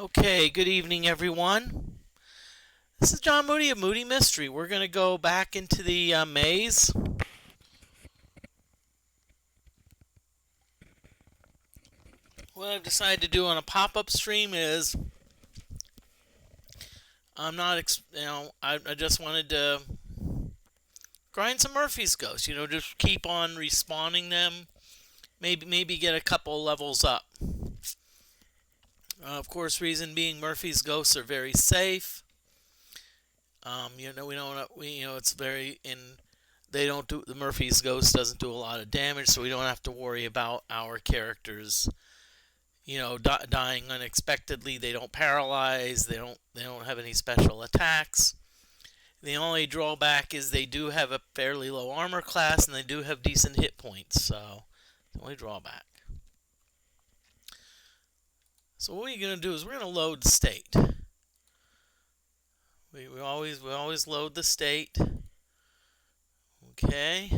Okay, good evening, everyone. This is John Moody of Moody Mystery. We're going to go back into the maze. What I've decided to do on a pop-up stream is I'm not, I just wanted to grind some Murphy's Ghosts. Just keep on respawning them. Maybe get a couple levels up. Of course, reason being Murphy's Ghosts are very safe. It's very in. They don't do the Murphy's Ghost doesn't do a lot of damage, so we don't have to worry about our characters, dying unexpectedly. They don't paralyze. They don't have any special attacks. The only drawback is they do have a fairly low armor class, and they do have decent hit points. So, the only drawback. So what we're going to do is we're going to load the state. We always load the state. Okay.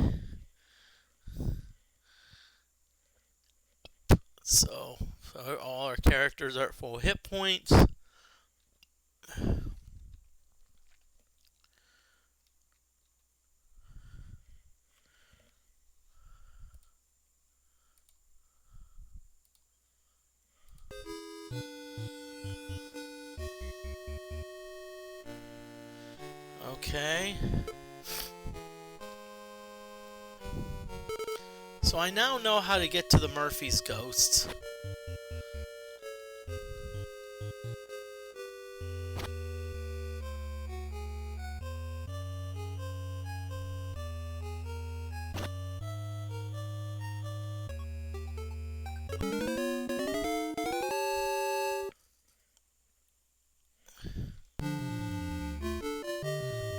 So all our characters are at full hit points. Okay. So I now know how to get to the Murphy's Ghosts.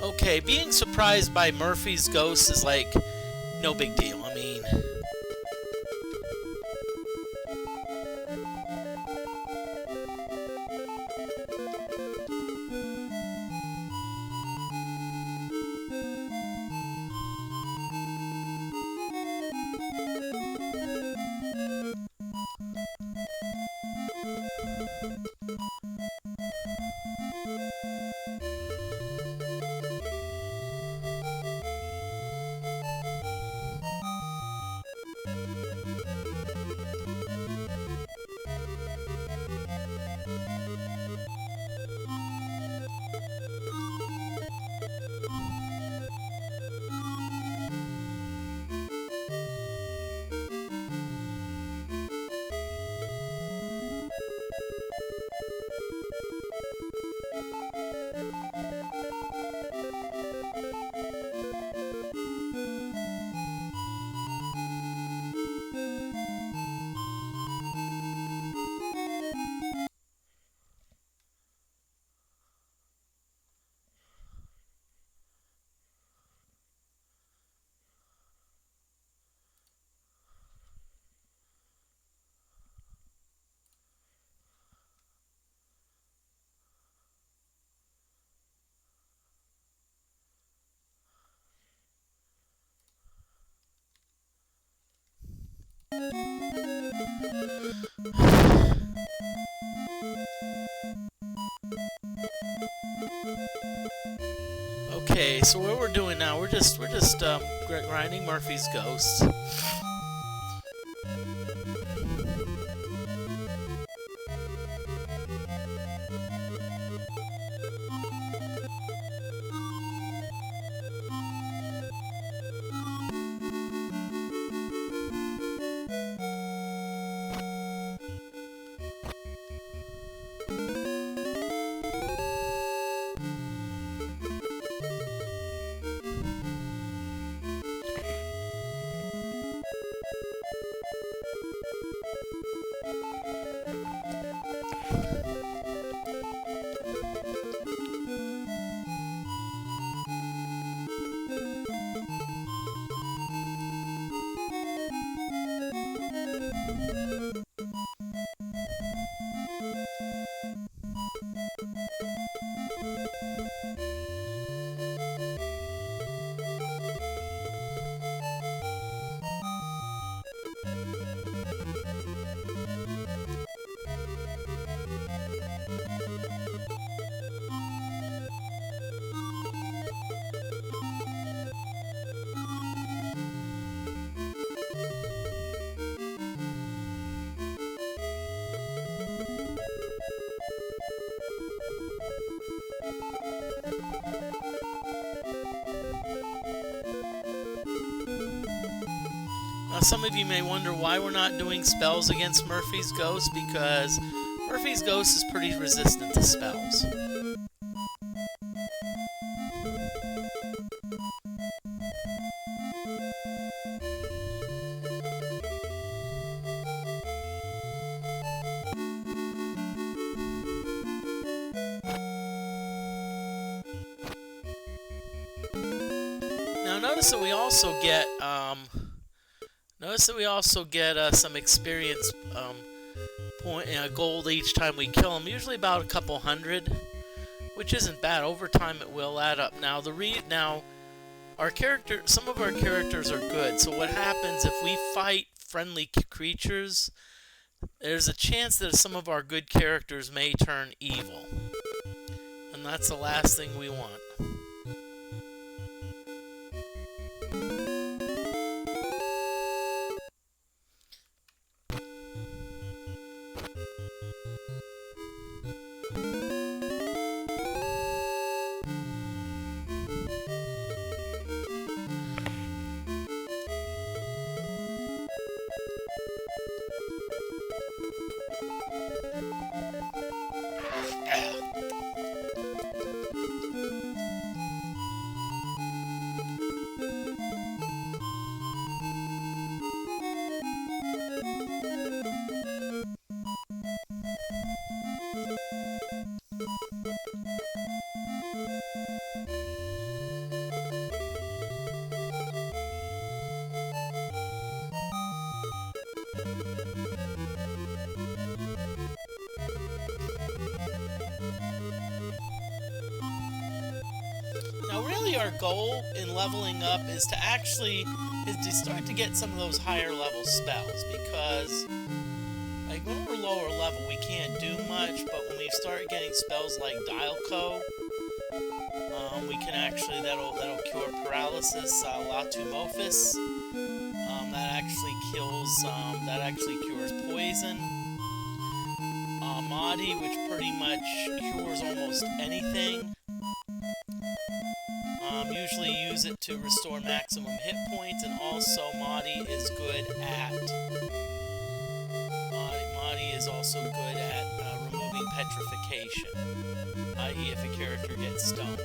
Okay, being surprised by Murphy's Ghost is like no big deal. I mean, okay. So what we're doing now, we're just grinding Murphy's Ghosts. some of you may wonder why we're not doing spells against Murphy's Ghost, because Murphy's Ghost is pretty resistant to spells. Now notice that we also get some experience point gold each time we kill them. Usually about a couple hundred, which isn't bad. Over time, it will add up. Now some of our characters are good. So what happens if we fight friendly creatures? There's a chance that some of our good characters may turn evil, and that's the last thing we want. Now really our goal in leveling up is to start to get some of those higher level spells, because like when we're lower level we can't do much, but when we start getting spells like Dial Co, we can actually that'll cure paralysis, Latumofis, that actually cures poison. Mahdi, which pretty much cures almost anything. Usually use it to restore maximum hit points, and also Mahdi is also good at removing petrification, i.e. if a character gets stoned.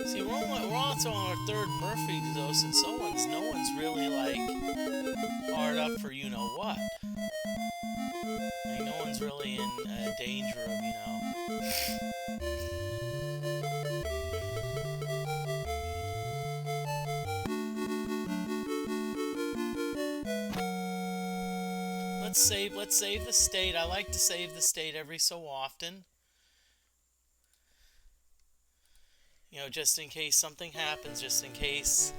See, we're also on our third Murphy Ghost, and no one's really like hard up for you know what. Like, no one's really in danger of Let's save the state. I like to save the state every so often. You know, just in case something happens, just in case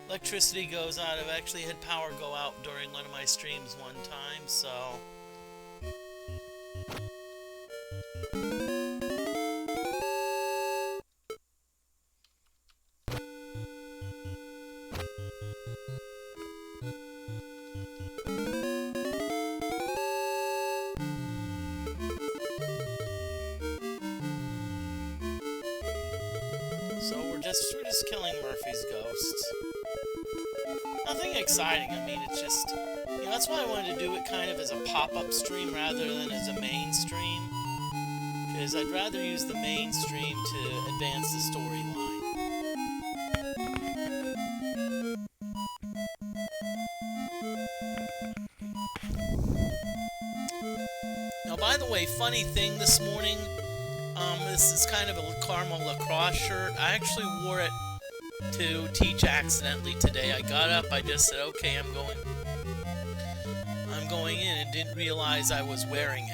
electricity goes out. I've actually had power go out during one of my streams one time, so... We're just killing Murphy's Ghosts. Nothing exciting. I mean, it's just, that's why I wanted to do it kind of as a pop-up stream rather than as a main stream, because I'd rather use the main stream to advance the storyline. Now, by the way, funny thing this morning. This is kind of a caramel lacrosse shirt. I actually wore it to teach accidentally today. I got up, I just said, okay, I'm going in, and didn't realize I was wearing it.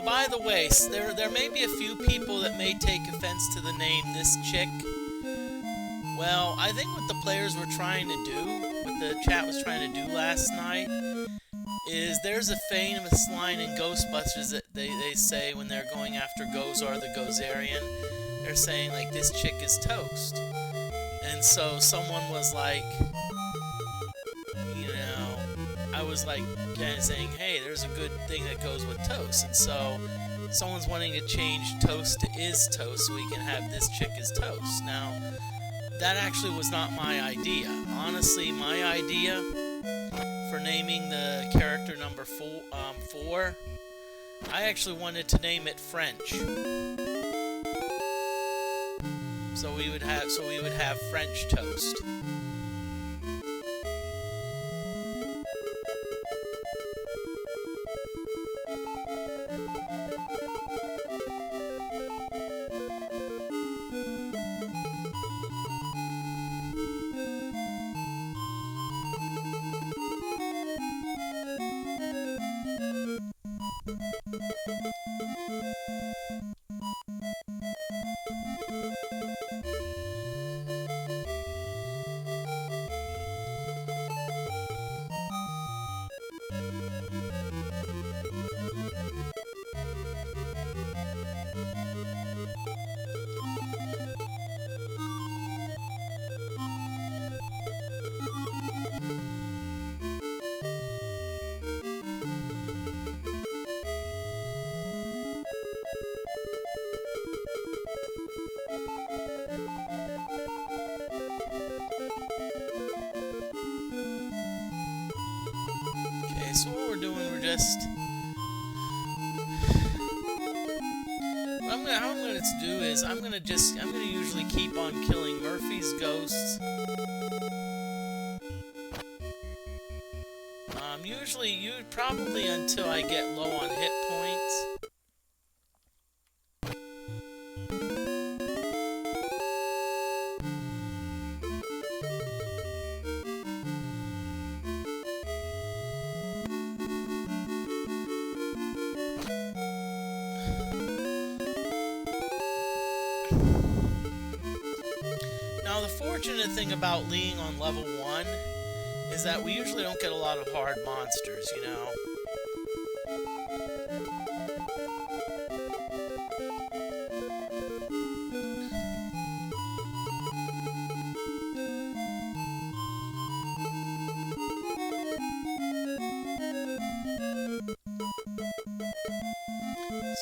by the way, there may be a few people that may take offense to the name This Chick. Well, I think what the players were trying to do, what the chat was trying to do last night, is there's a famous line in Ghostbusters that they say when they're going after Gozar the Gozerian. They're saying, like, this chick is toast. And so someone was like, you know, I was like kind of saying, hey, there's a good thing that goes with toast. And so someone's wanting to change toast to is toast so we can have this chick is toast. Now, that actually was not my idea. Honestly, my idea for naming the character number 4, I actually wanted to name it French. So we would have French toast. So what we're doing, we're just... How I'm going to do is, I'm going to usually keep on killing Murphy's ghosts. Probably until I get low on hit points. Now, the fortunate thing about being on level 1 is that we usually don't get a lot of hard monsters, you know?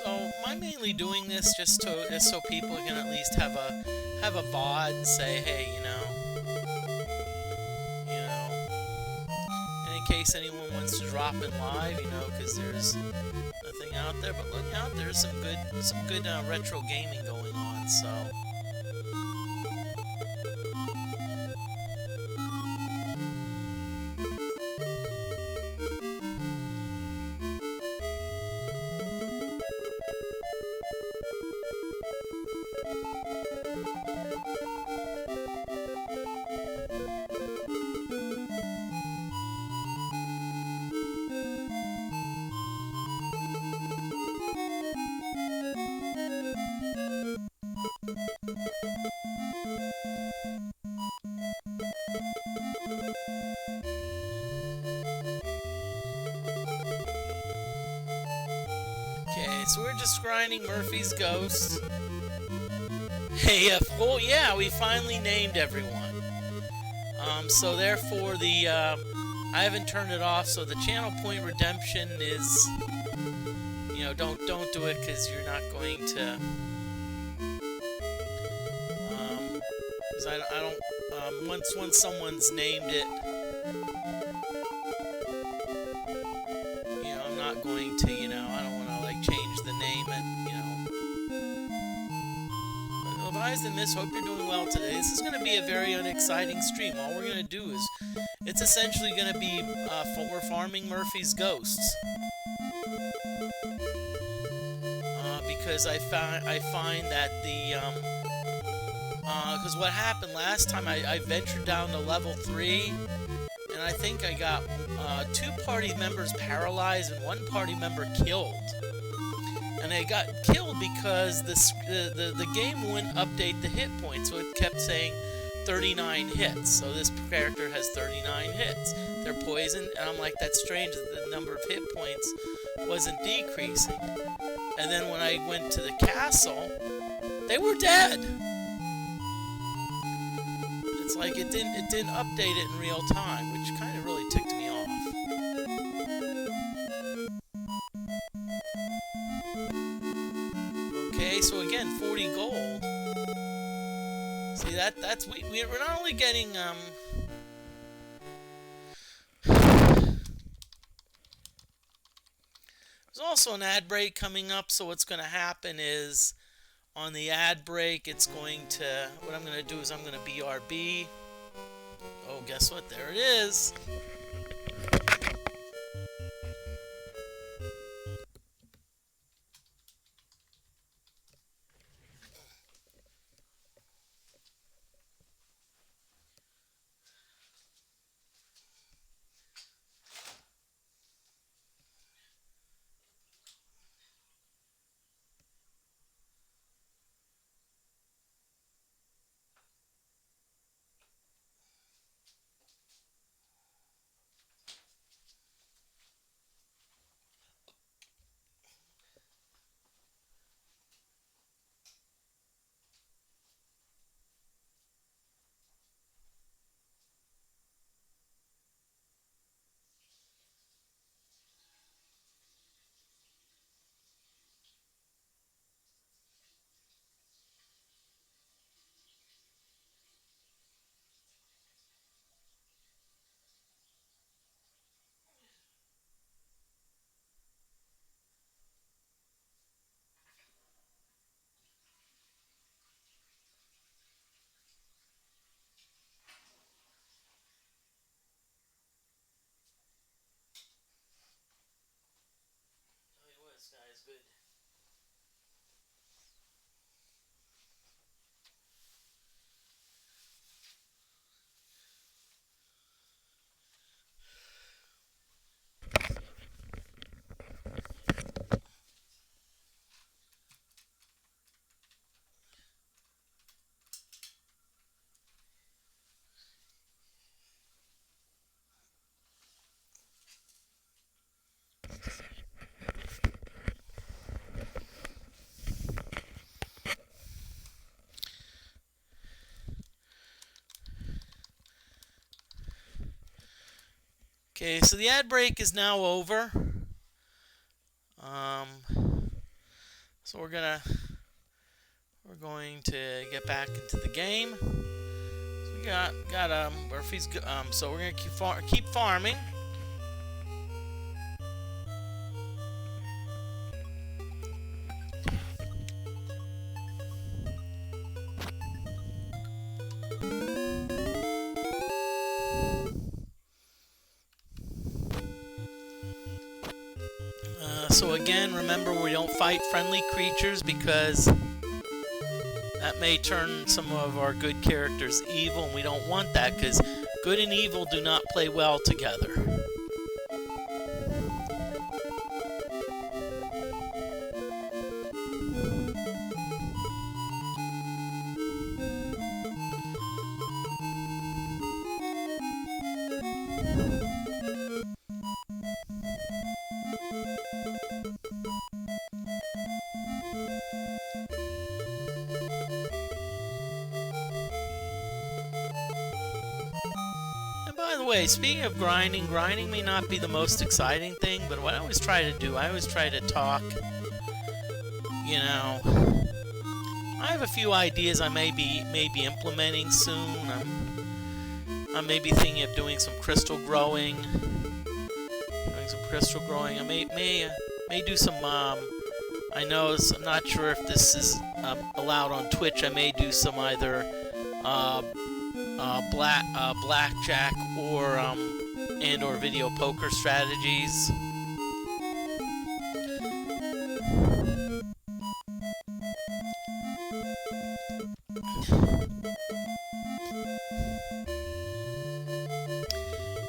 So, I'm mainly doing this just so people can at least have a VOD and say, hey, you know, and in case anyone wants to drop in live, you know, because there's nothing out there, but look out, there's some good retro gaming going on, so. So we're just grinding Murphy's Ghost. Hey, yeah, we finally named everyone. So therefore I haven't turned it off, so the channel point redemption is, you know, don't do it because you're not going to, because I don't, once someone's named it, you know, I'm not going to, you know, I don't want to, like, change the name and, you know. But otherwise than this, hope you're doing well today. This is going to be a very unexciting stream. All we're going to do is, it's essentially going to be, we're farming Murphy's Ghosts. Because I find that the, because what happened last time, I ventured down to level 3, and I think I got 2 party members paralyzed and 1 party member killed. and I got killed because the game wouldn't update the hit points, so it kept saying 39 hits. So this character has 39 hits. They're poisoned, and I'm like, that's strange that the number of hit points wasn't decreasing. And then when I went to the castle, they were dead. It's like it didn't update it in real time, which kind of really ticked me off. Okay, so again, 40 gold. See, that's we're not only getting there's also an ad break coming up, so what's going to happen is on the ad break, it's going to, what I'm going to do is I'm going to BRB. Oh, guess what? There it is. Tell you what, this guy is good. Okay, so the ad break is now over. So we're going to get back into the game. So we got Murphy's. So we're gonna keep farming. So again, remember, we don't fight friendly creatures because that may turn some of our good characters evil, and we don't want that because good and evil do not play well together. By the way, speaking of grinding may not be the most exciting thing, but what I always try to do, I always try to talk, you know, I have a few ideas I may be implementing soon. I'm maybe thinking of doing some crystal growing. I may do some, I know, I'm not sure if this is allowed on Twitch. I may do some either blackjack or video poker strategies.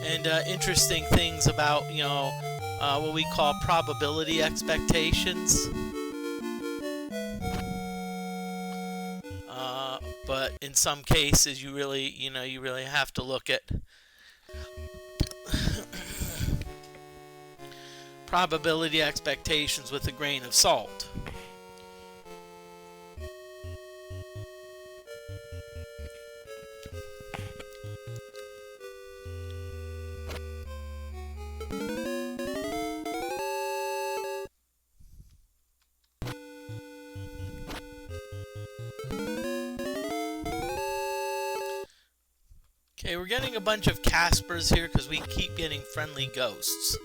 And interesting things about, what we call probability expectations. But in some cases, you really, you really have to look at probability expectations with a grain of salt. Okay, we're getting a bunch of Caspers here because we keep getting friendly ghosts.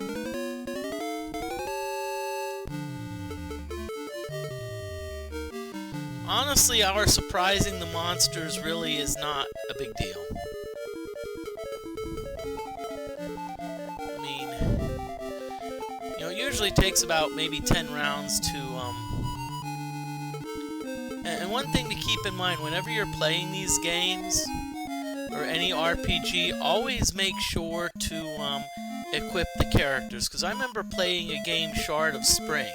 Honestly, our surprising the monsters really is not a big deal. I mean, it usually takes about maybe 10 rounds to, And one thing to keep in mind, whenever you're playing these games, or any RPG, always make sure to equip the characters. Because I remember playing a game, Shard of Spring,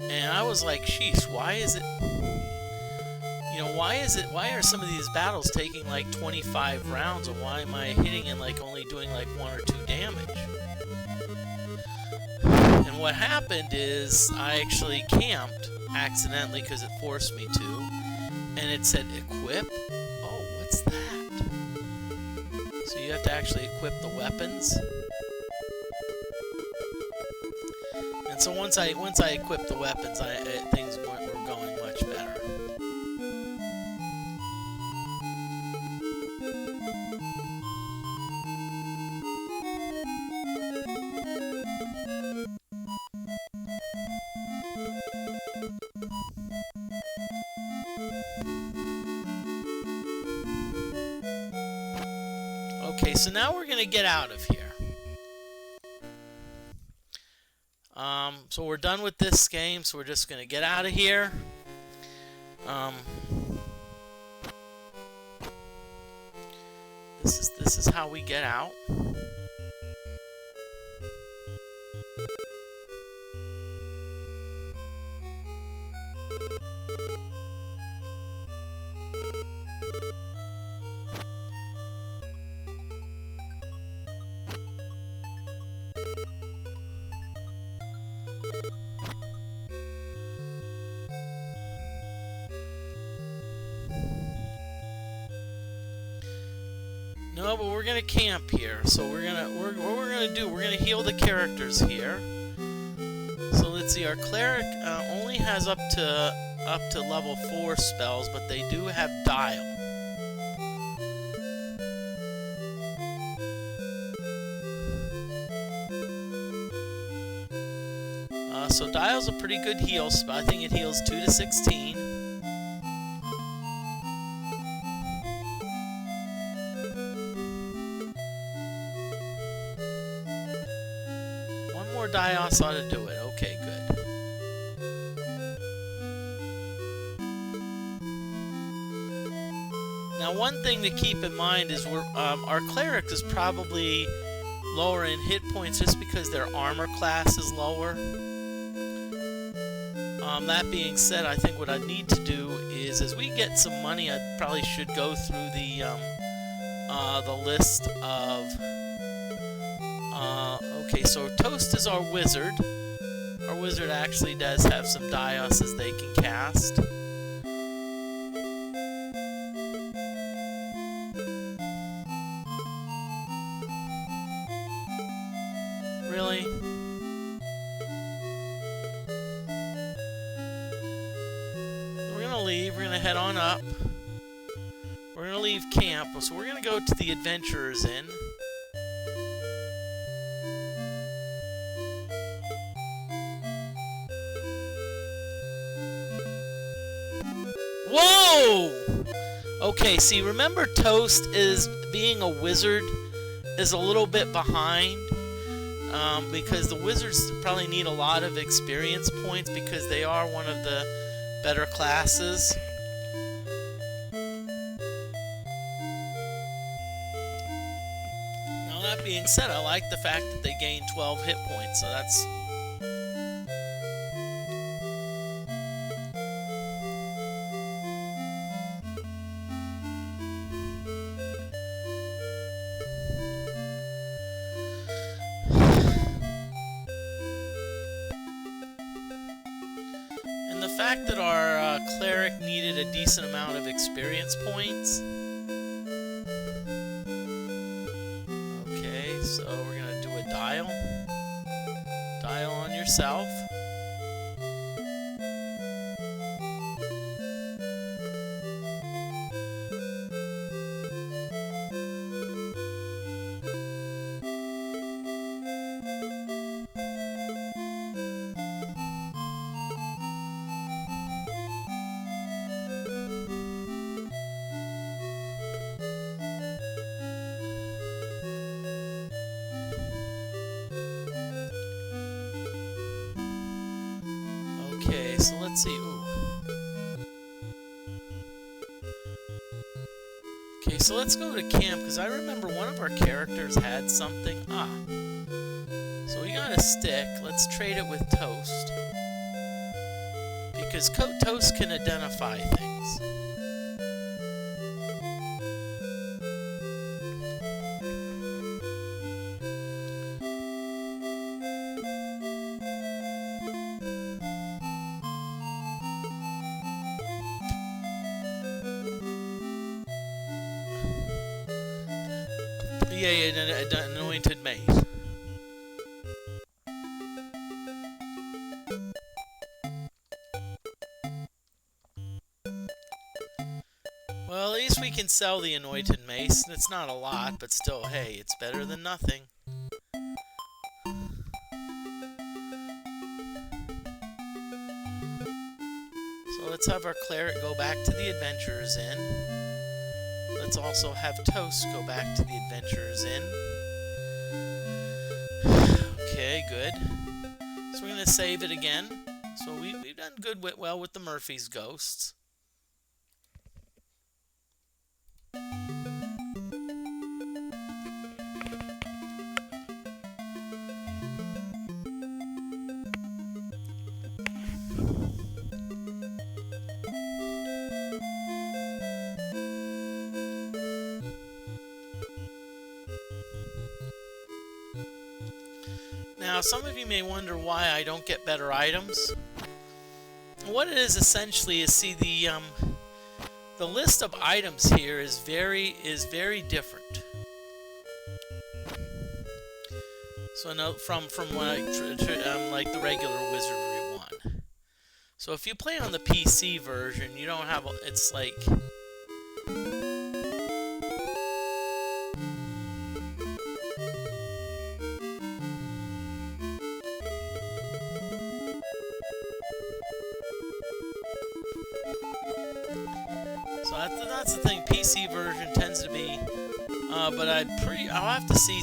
and I was like, sheesh, why are some of these battles taking like 25 rounds, and why am I hitting and like only doing like 1 or 2 damage? And what happened is I actually camped accidentally because it forced me to, and it said equip. What's that? So you have to actually equip the weapons. And so once I equipped the weapons, things were going much better. Okay, so now we're going to get out of here. So we're done with this game, so we're just going to get out of here. This is how we get out. No, but we're gonna camp here. So what we're gonna do, we're gonna heal the characters here. So let's see, our cleric only has up to level 4 spells, but they do have dial. So dial's a pretty good heal spell. I think it heals 2 to 16. Dios ought to do it. Okay, good. Now, one thing to keep in mind is our cleric is probably lower in hit points just because their armor class is lower. That being said, I think what I need to do is, as we get some money, I probably should go through the list of. Okay, so Toast is our wizard. Our wizard actually does have some Dioses they can cast. Really? We're gonna leave. We're gonna head on up. We're gonna leave camp. So we're gonna go to the Adventurers Inn. Whoa! Okay, see, remember Toast is being a wizard is a little bit behind because the wizards probably need a lot of experience points because they are one of the better classes. Now that being said, I like the fact that they gain 12 hit points, so that's... fact that our cleric needed a decent amount of experience points. Okay, so we're gonna do a dial. Dial on yourself. Okay, so let's see. Ooh. Okay, so let's go to camp, because I remember one of our characters had something. Ah. So we got a stick. Let's trade it with Toast. Because Toast can identify things. Yeah, an anointed mace. Well, at least we can sell the anointed mace. It's not a lot, but still, hey, it's better than nothing. So let's have our cleric go back to the Adventurers Inn. Let's also have Toast go back to the Adventurers Inn. Okay, good. So we're going to save it again. So we've done well with the Murphy's Ghosts. Now, some of you may wonder why I don't get better items. What it is essentially is, see, the list of items here is very different. So no, from what like the regular Wizardry one. So if you play on the PC version, you don't have it's like. So that's the thing. PC version tends to be, but I'll have to see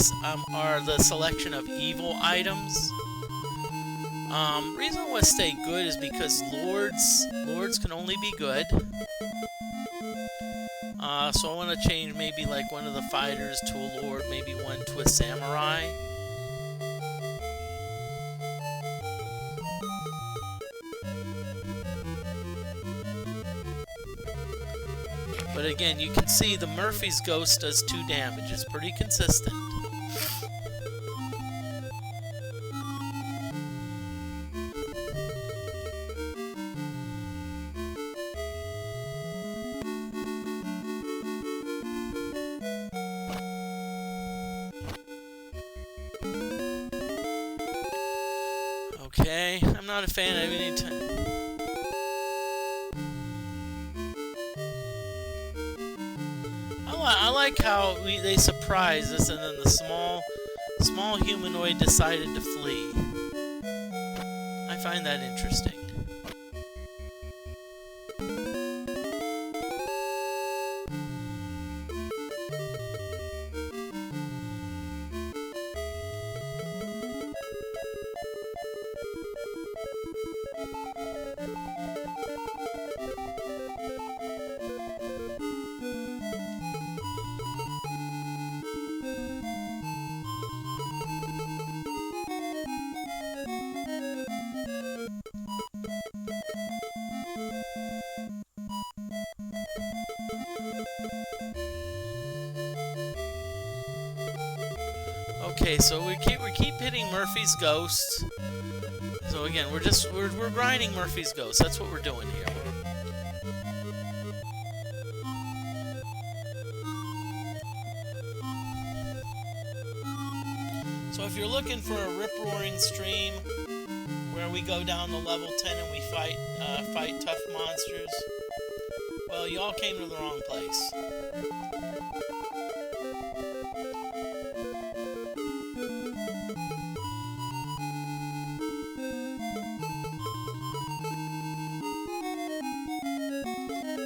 are the selection of evil items. Reason I want to stay good is because lords can only be good. So I want to change maybe like one of the fighters to a lord, maybe one to a samurai. But again, you can see the Murphy's Ghost does 2 damage. It's pretty consistent. Okay, I'm not a fan of any time. I like how they surprised us, and then the small humanoid decided to flee. I find that interesting. Okay, so we keep hitting Murphy's Ghost. So again, we're grinding Murphy's Ghost. That's what we're doing here. So if you're looking for a rip-roaring stream where we go down to level 10 and we fight tough monsters, well, y'all came to the wrong place.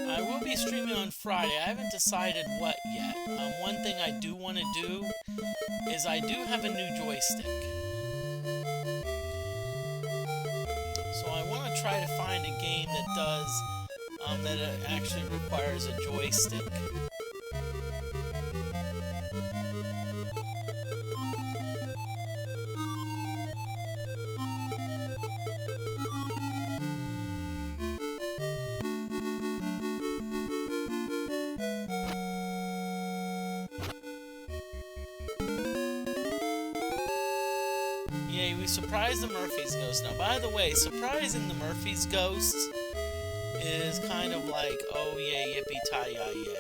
I will be streaming on Friday. I haven't decided what yet. One thing I do want to do is I do have a new joystick. So I want to try to find a game that does, that it actually requires a joystick. Yay, we surprised the Murphy's Ghost. Now, by the way, surprising the Murphy's Ghosts is kind of like, oh yay, yippee-ti-yi-yay.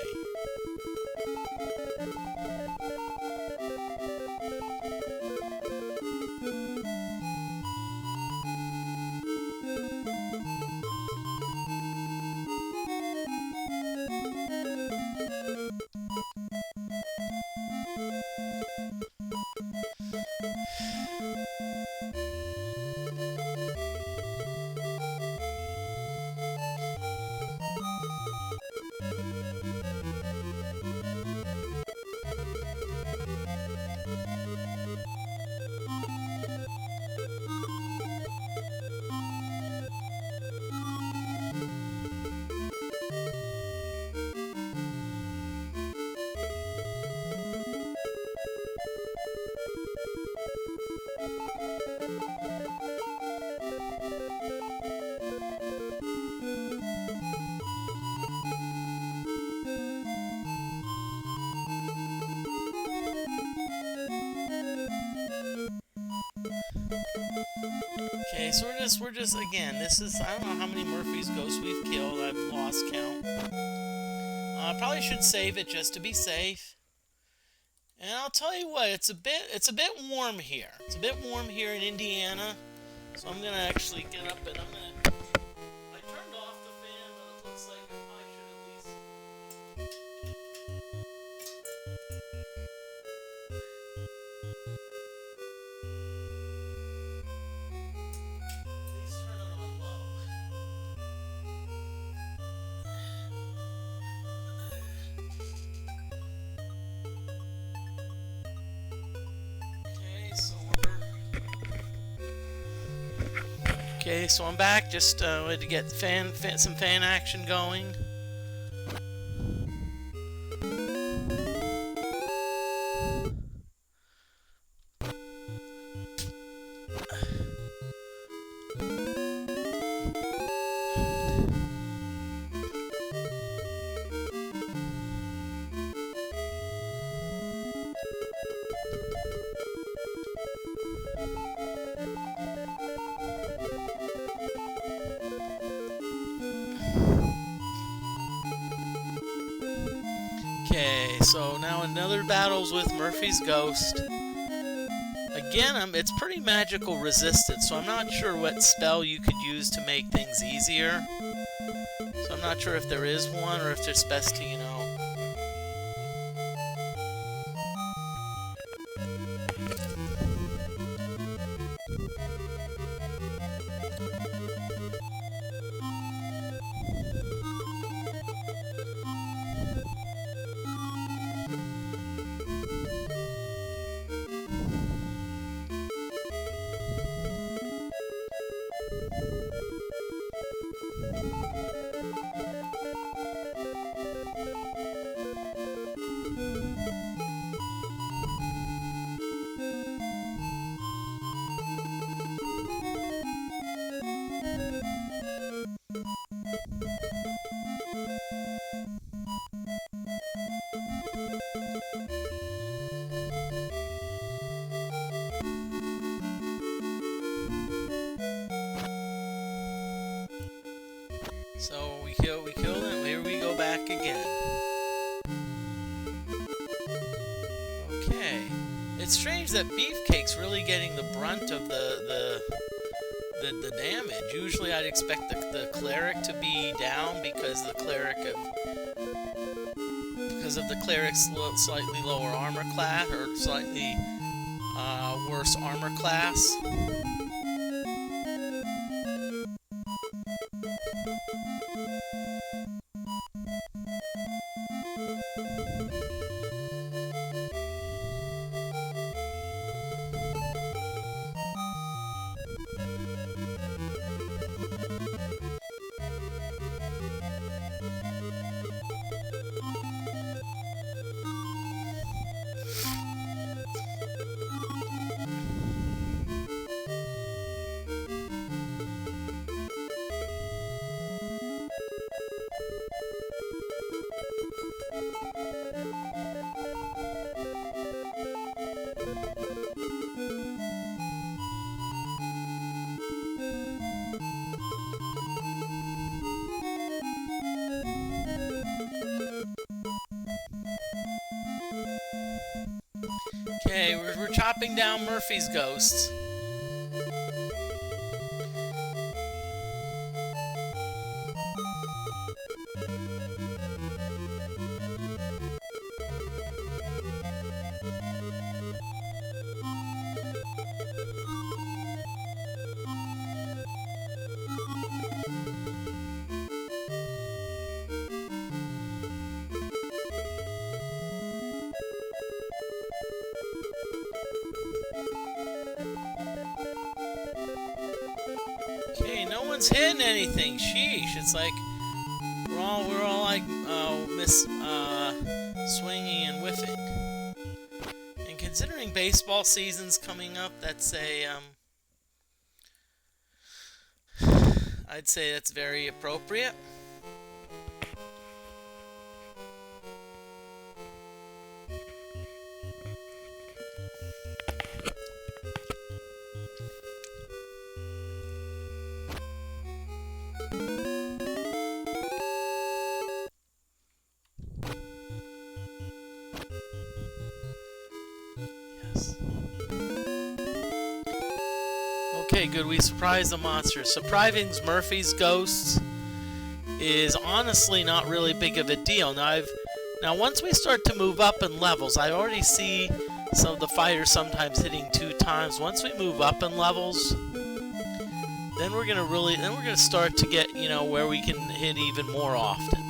Okay, so we're just again, this is, I don't know how many Murphy's Ghosts we've killed. I've lost count. Probably should save it just to be safe. And I'll tell you what, it's a bit warm here. It's a bit warm here in Indiana. So I'm gonna actually get up and I turned off the fan, but it looks like I should at least. Okay, so I'm back. Just had to get some fan action going. Okay, so now another battles with Murphy's Ghost. Again, it's pretty magical resisted, so I'm not sure what spell you could use to make things easier. So I'm not sure if there is one or if it's best to, you know. So we killed him. Here we go back again. Okay. It's strange that Beefcake's really getting the brunt of the damage. Usually I'd expect the cleric to be down because of the cleric's slightly lower armor class, or slightly worse armor class. Okay, we're chopping down Murphy's ghosts. Okay, no one's hitting anything. Sheesh, it's like we're all like swinging and whiffing. And considering baseball season's coming up, that's I'd say that's very appropriate. Okay, good. We surprised the monster. Surprising Murphy's ghosts is honestly not really big of a deal. Now once we start to move up in levels, I already see some of the fighters sometimes hitting 2 times. Once we move up in levels, then we're gonna start to get, where we can hit even more often.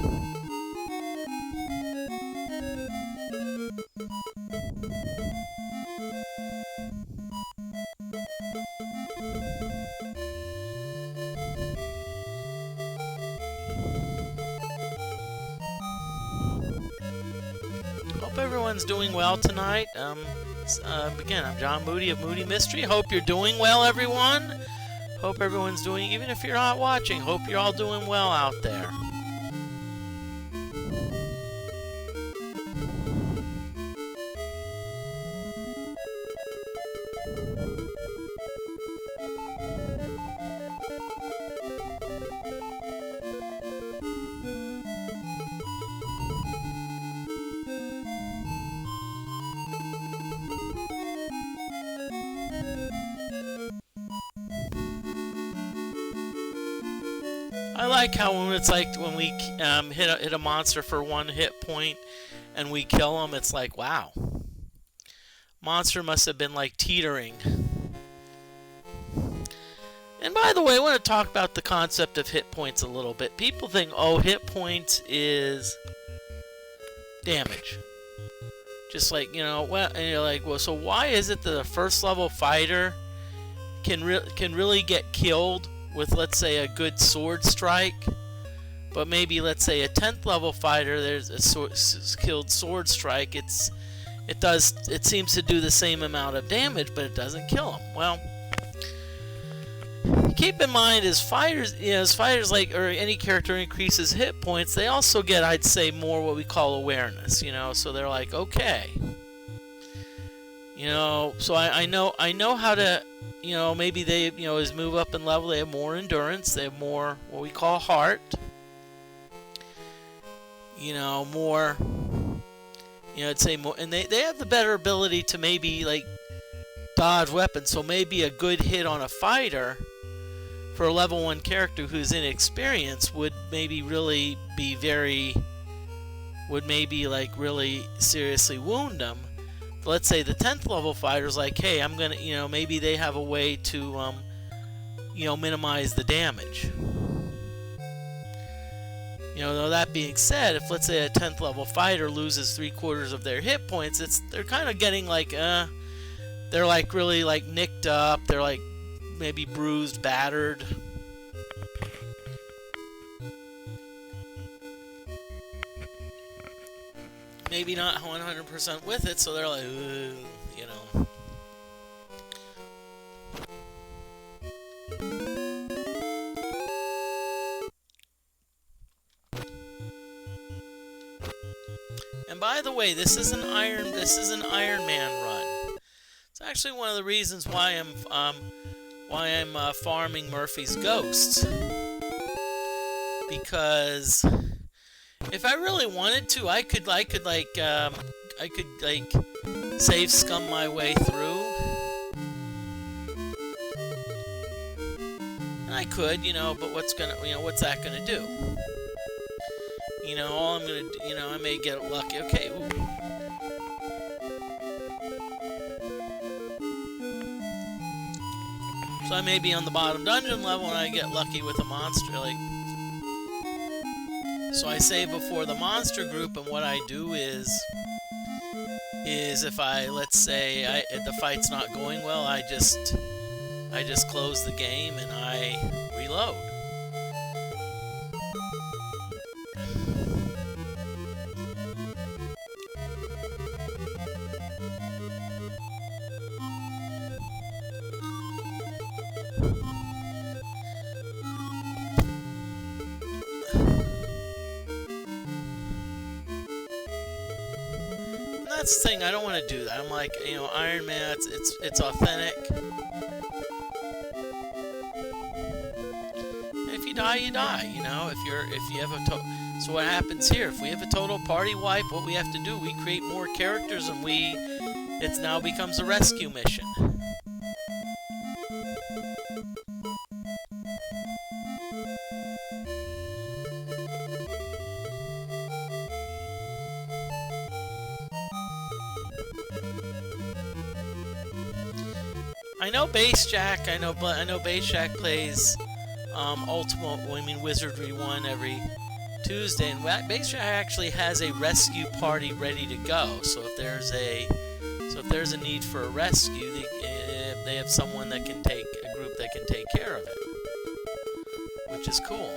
Hope everyone's doing well tonight. Again, I'm John Moody of Moody Mystery. Hope you're doing well, everyone. Hope everyone's doing, even if you're not watching, hope you're all doing well out there. I like how when we hit a monster for 1 hit point and we kill him, it's like, wow, monster must have been like teetering. And by the way, I want to talk about the concept of hit points a little bit. People think, oh, hit points is damage. Just like, well, and you're like, well, so why is it that a first level fighter can really get killed with, let's say, a good sword strike, but maybe, let's say, a 10th level fighter, there's a skilled sword strike, it seems to do the same amount of damage, but it doesn't kill him. Well, keep in mind, as fighters like, or any character increases hit points, they also get, I'd say, more what we call awareness, so they're like, okay, so I know how to, maybe they, as move up in level, they have more endurance, they have more what we call heart, more, I'd say more, and they have the better ability to maybe like dodge weapons. So maybe a good hit on a fighter for a level 1 character who's inexperienced would maybe really be would maybe like really seriously wound them. But let's say the 10th level fighter's like, hey, I'm gonna, maybe they have a way to, minimize the damage. Though that being said, if let's say a 10th level fighter loses 3/4 of their hit points, they're kind of getting like, they're like really like nicked up. They're like maybe bruised, battered. Maybe not 100% with it, so they're like, And by the way, this is an Iron Man run. It's actually one of the reasons why I'm farming Murphy's Ghosts, because if I really wanted to, I could save scum my way through. And I could, but what's that gonna do? All I'm gonna do, I may get lucky. Okay. Ooh. So I may be on the bottom dungeon level and I get lucky with a monster, so I save before the monster group, and what I do is if let's say if the fight's not going well, I just close the game and I reload. That's the thing, I don't want to do that. I'm like, Iron Man, it's authentic. And if you die, you die. If you have a so what happens here? If we have a total party wipe, what we have to do? We create more characters, and it now becomes a rescue mission. I know Base Jack. I know Base Jack plays Wizardry 1 every Tuesday, and Base Jack actually has a rescue party ready to go. So if there's a need for a rescue, they have someone that can take a group that can take care of it, which is cool.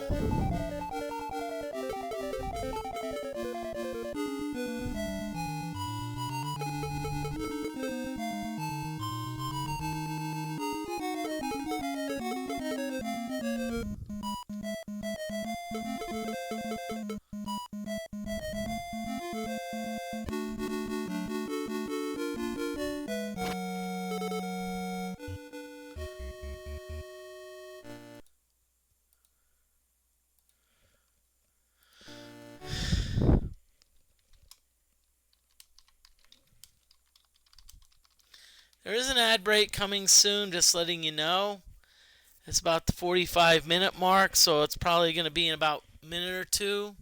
There is an ad break coming soon, just letting you know. It's about the 45-minute mark, so it's probably going to be in about a minute or two.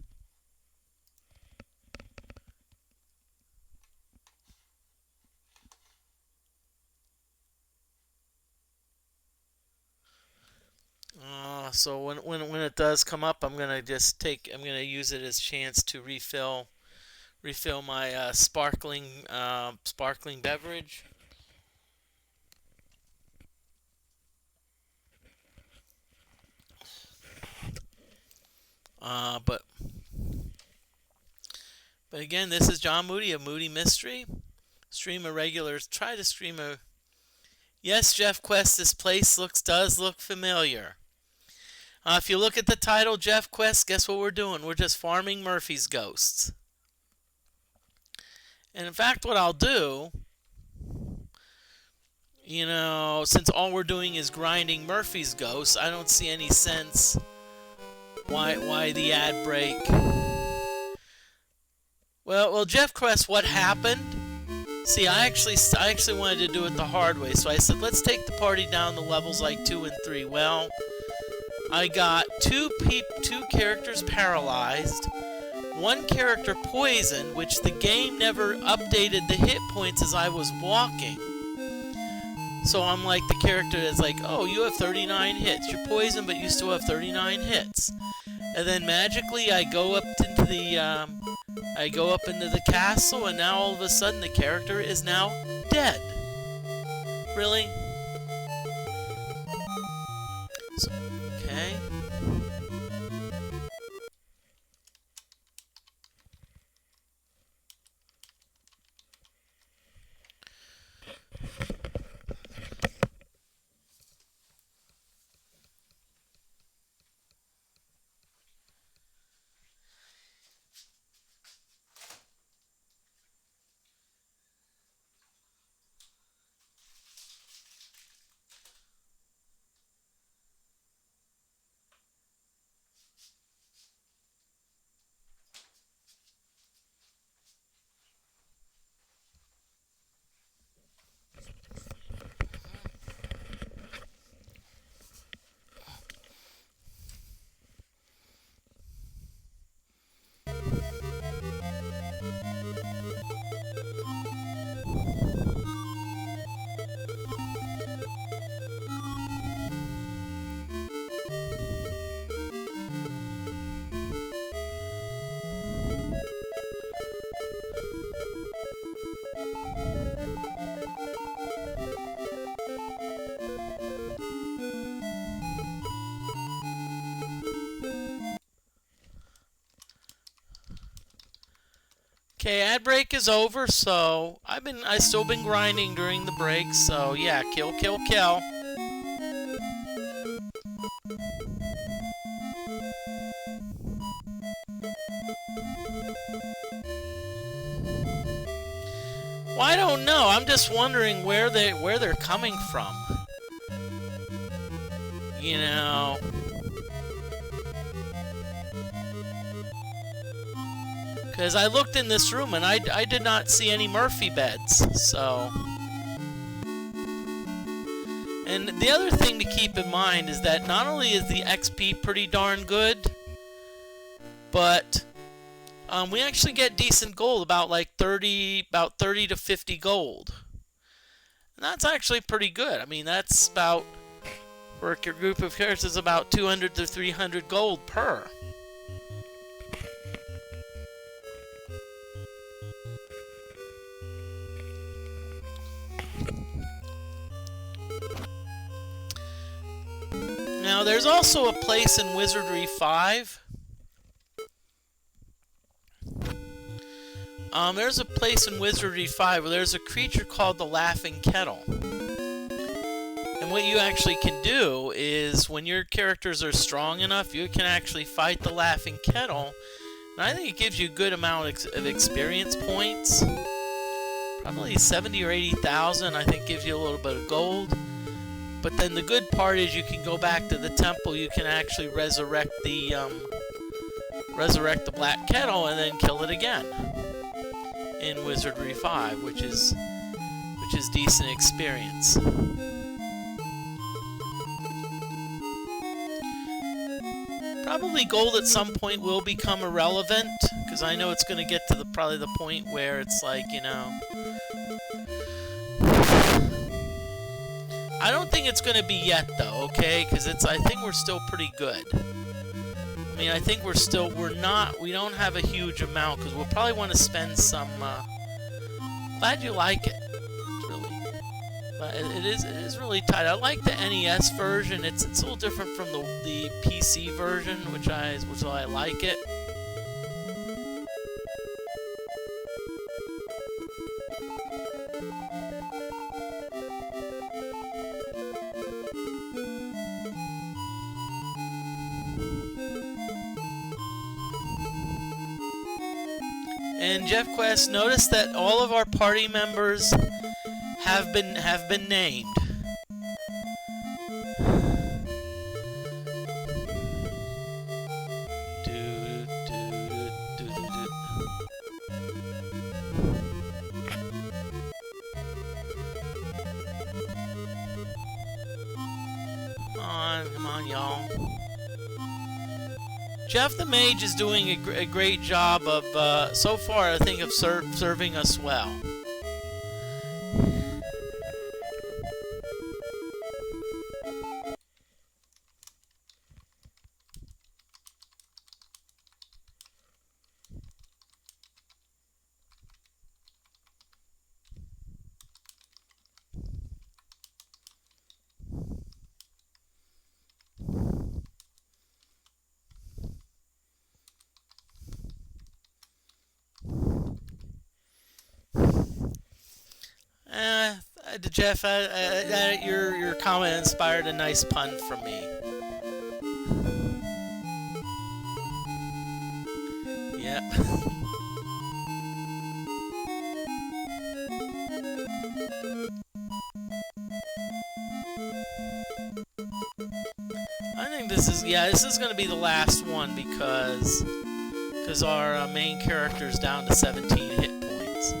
So when it does come up, I'm gonna use it as a chance to refill my sparkling beverage. But again, this is John Moody of Moody Mystery. Stream a regular. Try to stream a. Yes, Jeff Quest. This place does look familiar. If you look at the title, Jeff Quest, guess what we're doing? We're just farming Murphy's Ghosts. And in fact, what I'll do, since all we're doing is grinding Murphy's Ghosts, I don't see any sense why the ad break. Well, Jeff Quest, what happened? See, I actually wanted to do it the hard way, so I said, let's take the party down to levels like 2 and 3. Well, I got two characters paralyzed, one character poisoned, which the game never updated the hit points as I was walking. So I'm like, the character is like, oh, you have 39 hits. You're poisoned, but you still have 39 hits. And then magically, I go up into the castle, and now all of a sudden, the character is now dead. Really? So, okay. Okay, ad break is over, so I still been grinding during the break, so yeah, kill, kill, kill. Well, I don't know. I'm just wondering where they're coming from. You know. Because I looked in this room and I did not see any Murphy beds, so... And the other thing to keep in mind is that not only is the XP pretty darn good, but we actually get decent gold, about 30 to 50 gold. And that's actually pretty good. I mean, that's about, for a group of characters, about 200 to 300 gold per. Now, there's also a place in Wizardry 5. There's a place in Wizardry 5 where there's a creature called the Laughing Kettle. And what you actually can do is, when your characters are strong enough, you can actually fight the Laughing Kettle. And I think it gives you a good amount of experience points. Probably 70 or 80,000, I think gives you a little bit of gold. But then the good part is you can go back to the temple, you can actually resurrect the Black Kettle and then kill it again in Wizardry 5, which is decent experience. Probably gold at some point will become irrelevant, because I know it's going to get to probably the point where it's like, you know... I don't think it's going to be yet, though, okay? Because I think we're still pretty good. I mean, I think we don't have a huge amount, because we'll probably want to spend some, glad you like it. It's really, but it is really tight. I like the NES version. It's a little different from the PC version, which I like it. And Jeff Quest, notice that all of our party members have been named. Jeff the Mage is doing a great job of, so far, I think, of serving us well. Jeff, your comment inspired a nice pun from me. Yep. I think this is going to be the last one because our main character is down to 17 hit points.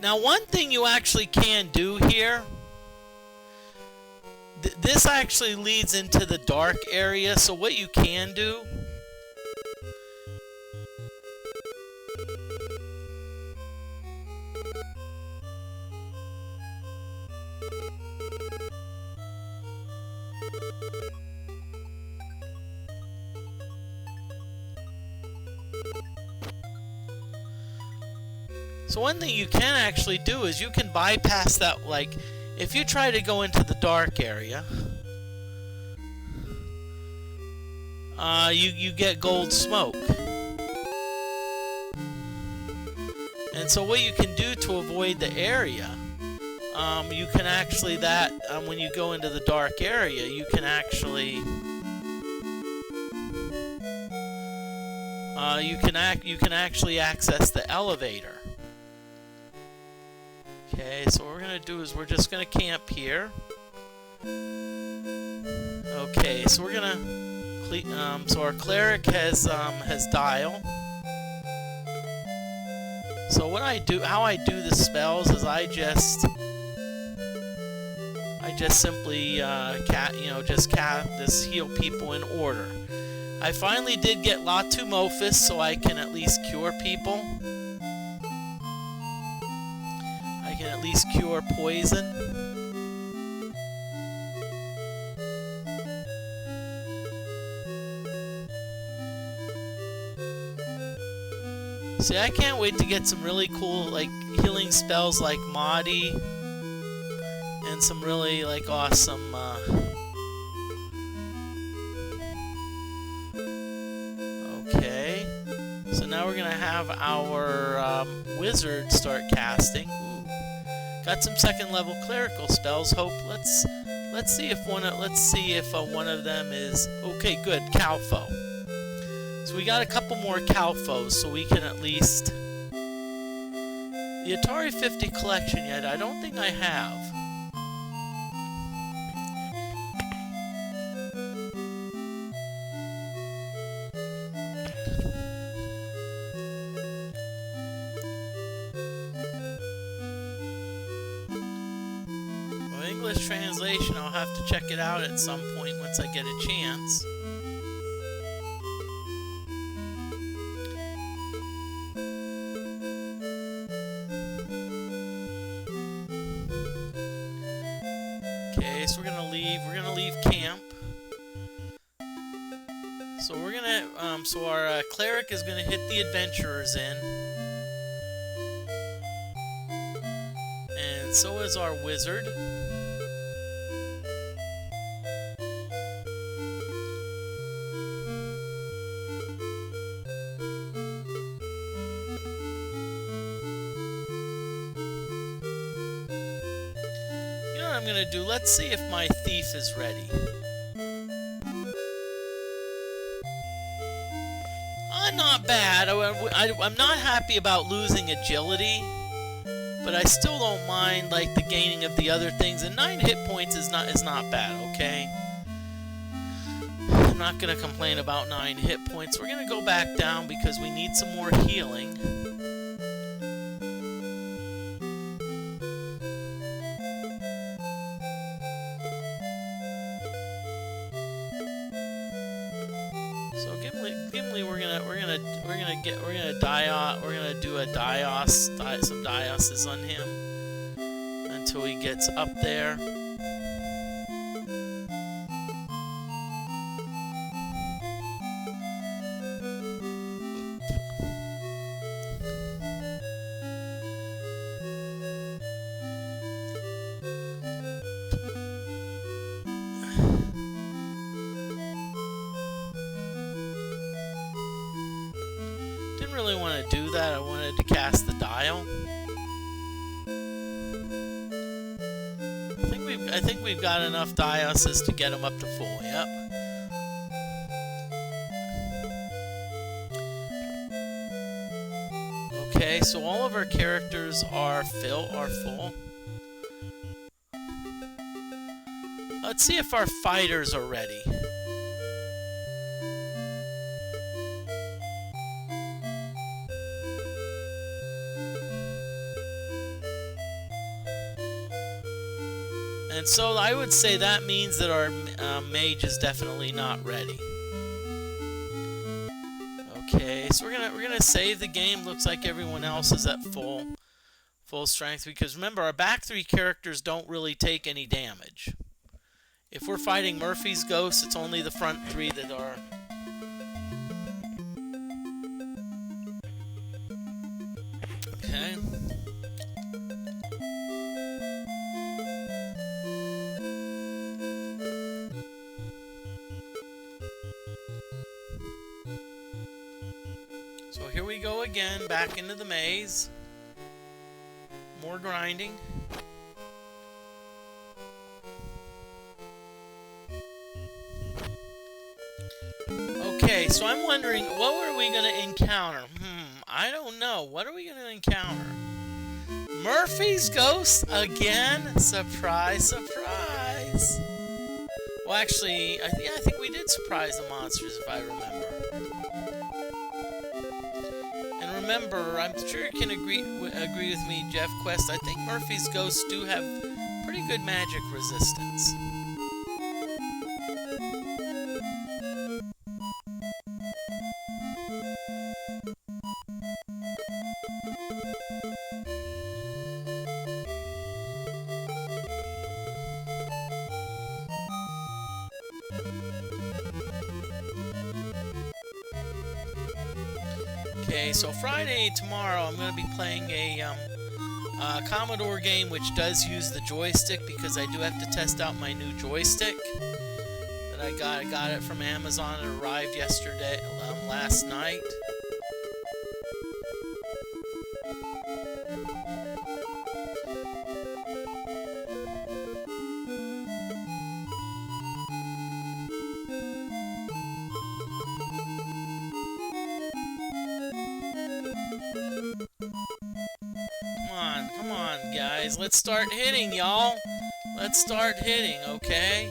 Now, one thing you actually can do here, this actually leads into the dark area, so what you can do So one thing you can actually do is you can bypass that, like, if you try to go into the dark area, you get gold smoke. And so what you can do to avoid the area, you can actually, when you go into the dark area, you can actually actually access the elevator. Okay, so what we're gonna do is we're just gonna camp here. Okay, so we're gonna so our cleric has dial. So how I do the spells is I just simply just heal people in order. I finally did get Latu Mophis, so I can at least cure people. I can at least cure poison. See, I can't wait to get some really cool, like, healing spells like Mahdi and some really, like, awesome okay, so now we're gonna have our wizard start casting. Ooh. Got some second level clerical spells. Let's see if one of them is okay. Good, Calfo. So we got a couple more Calfos, so we can at least the Atari 50 collection yet. I don't think I have. English translation, I'll have to check it out at some point once I get a chance. Okay, so we're gonna leave camp. So we're gonna so our cleric is gonna hit the adventurers in. And so is our wizard. I'm gonna do, let's see if my thief is ready. Not bad. I'm not happy about losing agility, but I still don't mind, like, the gaining of the other things. And 9 hit points is not bad. Okay, I'm not gonna complain about 9 hit points. We're gonna go back down because we need some more healing. do a some dioses on him until he gets up there. Didn't really want to do that. I wanted to cast the dial. I think we've got enough dioses to get him up to full. Yep. Okay, so all of our characters are full. Let's see if our fighters are ready. And so I would say that means that our mage is definitely not ready. Okay, so we're gonna save the game. Looks like everyone else is at full strength, because remember, our back three characters don't really take any damage. If we're fighting Murphy's Ghost, it's only the front three that are. Okay. So here we go again, back into the maze. More grinding. Okay, so I'm wondering, what are we going to encounter? I don't know. What are we going to encounter? Murphy's Ghost again? Surprise, surprise. Well, actually, I think we did surprise the monsters, if I remember. And remember, I'm sure you can agree with me, Jeff Quest. I think Murphy's Ghosts do have pretty good magic resistance. Okay, so Friday, tomorrow, I'm going to be playing a Commodore game which does use the joystick, because I do have to test out my new joystick that I got. I got it from Amazon. It arrived yesterday, last night. Come on, guys. Let's start hitting, y'all. Let's start hitting, okay?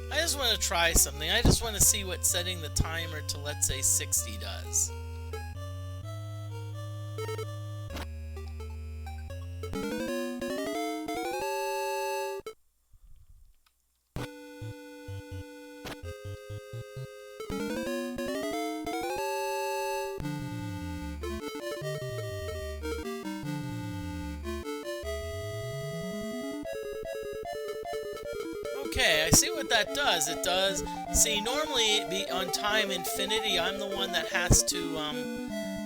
I just want to try something. I just want to see what setting the timer to, let's say, 60 does. Okay, I see what that does. It does. See, normally on time infinity, I'm the one that has to,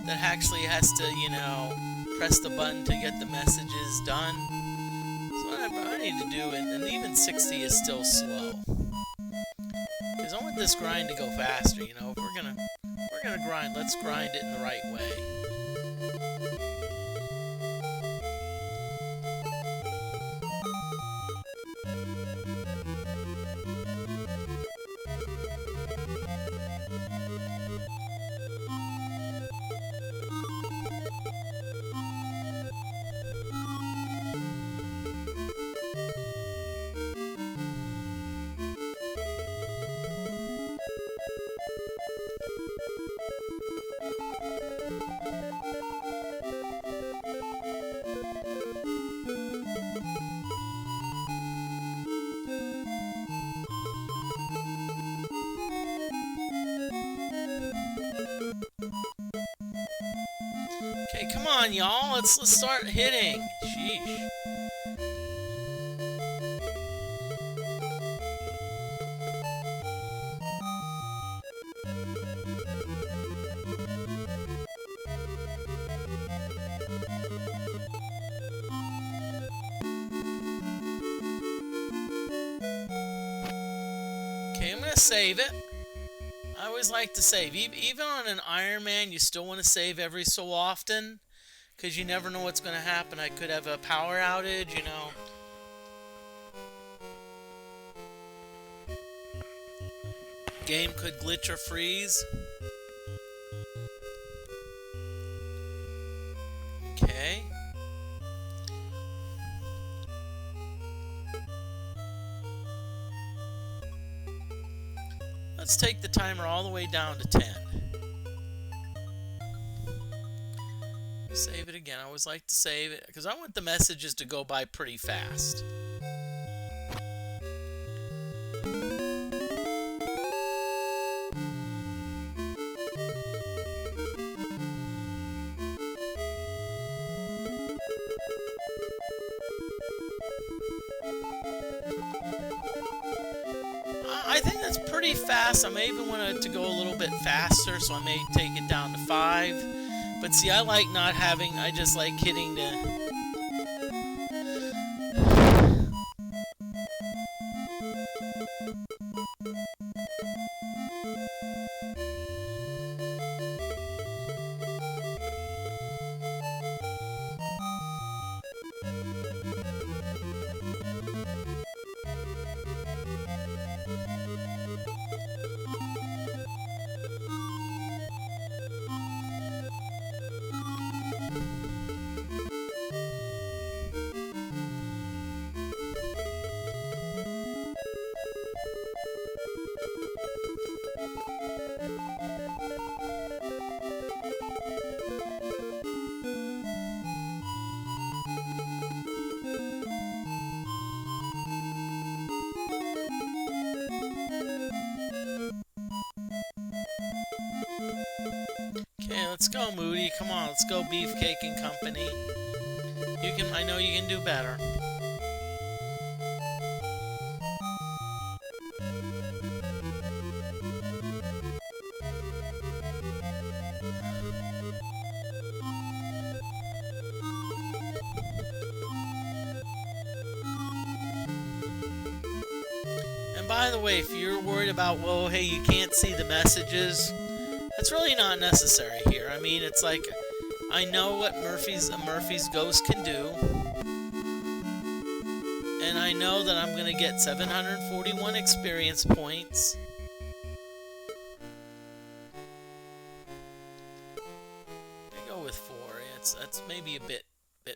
that actually has to, you know, press the button to get the messages done. So what I need to do, and even 60 is still slow. Because I want this grind to go faster, you know. If we're gonna we're gonna grind. Let's grind it in the right way. Okay, come on, y'all. Let's start hitting. Sheesh. Okay, I'm gonna save it. I always like to save. Even on an Iron Man, you still want to save every so often, because you never know what's going to happen. I could have a power outage, you know. Game could glitch or freeze. Okay. Let's take the timer all the way down to 10. Save it again. I always like to save it because I want the messages to go by pretty fast. I think that's pretty fast. I may even want it to go a little bit faster, so I may take it down to 5. But see, I like not having, I just like hitting the... Okay, let's go, Moody. Come on, let's go, Beefcake and Company. You can, I know you can do better. And by the way, if you're worried about, well, hey, you can't see the messages, that's really not necessary here. I mean, it's like, I know what Murphy's Ghost can do, and I know that I'm going to get 741 experience points. I go with 4. That's maybe a bit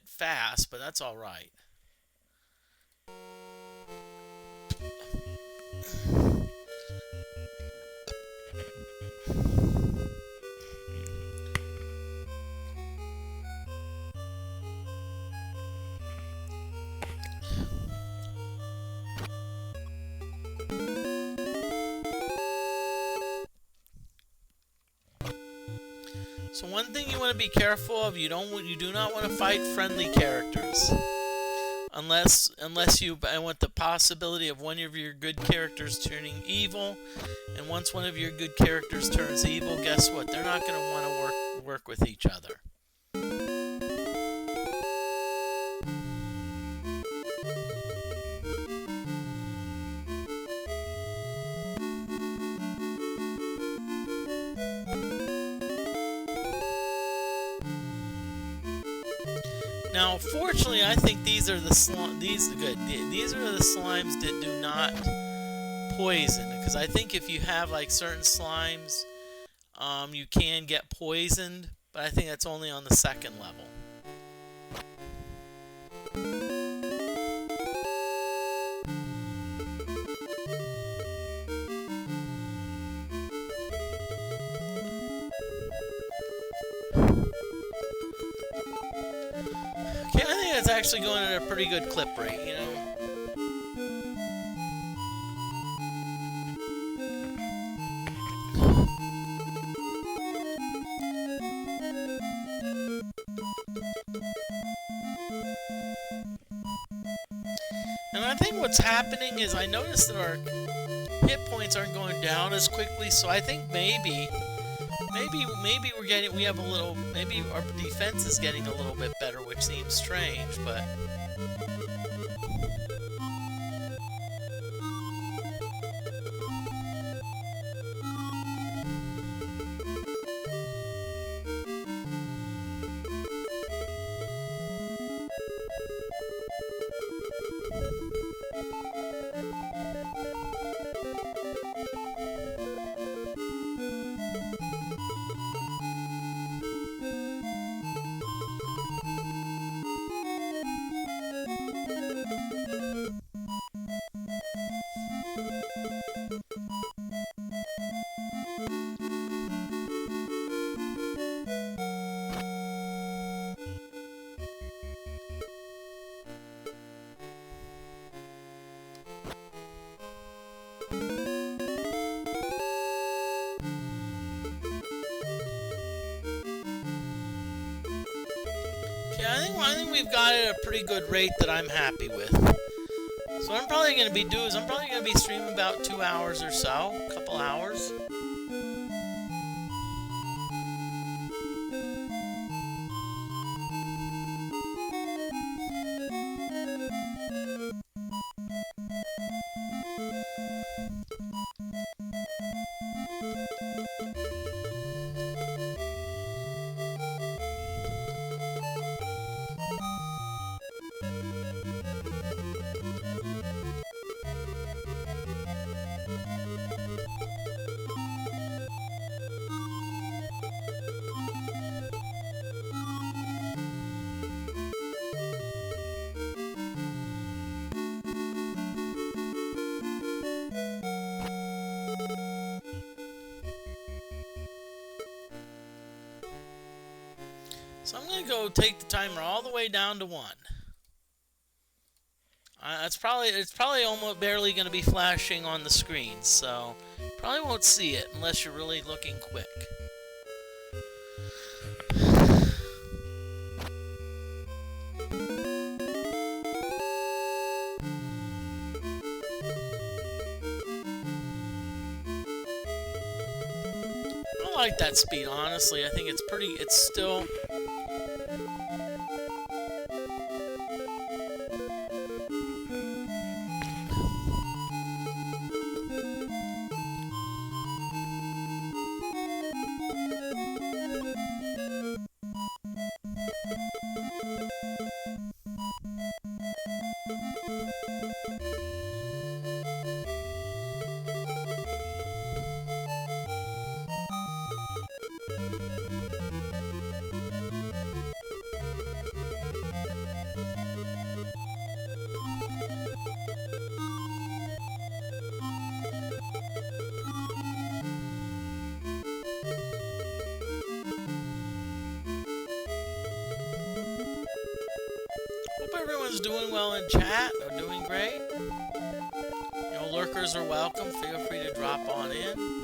fast, but that's all right. So one thing you want to be careful of, you do not want to fight friendly characters. Unless you want the possibility of one of your good characters turning evil, and once one of your good characters turns evil, guess what? They're not going to want to work with each other. Now, fortunately, I think these are the these are good. These are the slimes that do not poison. Because I think if you have like certain slimes, you can get poisoned. But I think that's only on the second level. Okay, I think that's actually going at a pretty good clip rate, you know. And I think what's happening is I noticed that our hit points aren't going down as quickly, so I think maybe we have a little, maybe our defense is getting a little bit better, which seems strange, but yeah, I think we've got it at a pretty good rate that I'm happy with. So what I'm probably going to be doing is I'm probably going to be streaming about 2 hours or so, a couple hours. So I'm going to go take the timer all the way down to 1. It's probably almost barely going to be flashing on the screen, so probably won't see it unless you're really looking quick. I like that speed, honestly. I think it's still... Hope everyone's doing well in chat, or doing great. You know, lurkers are welcome. Feel free to drop on in.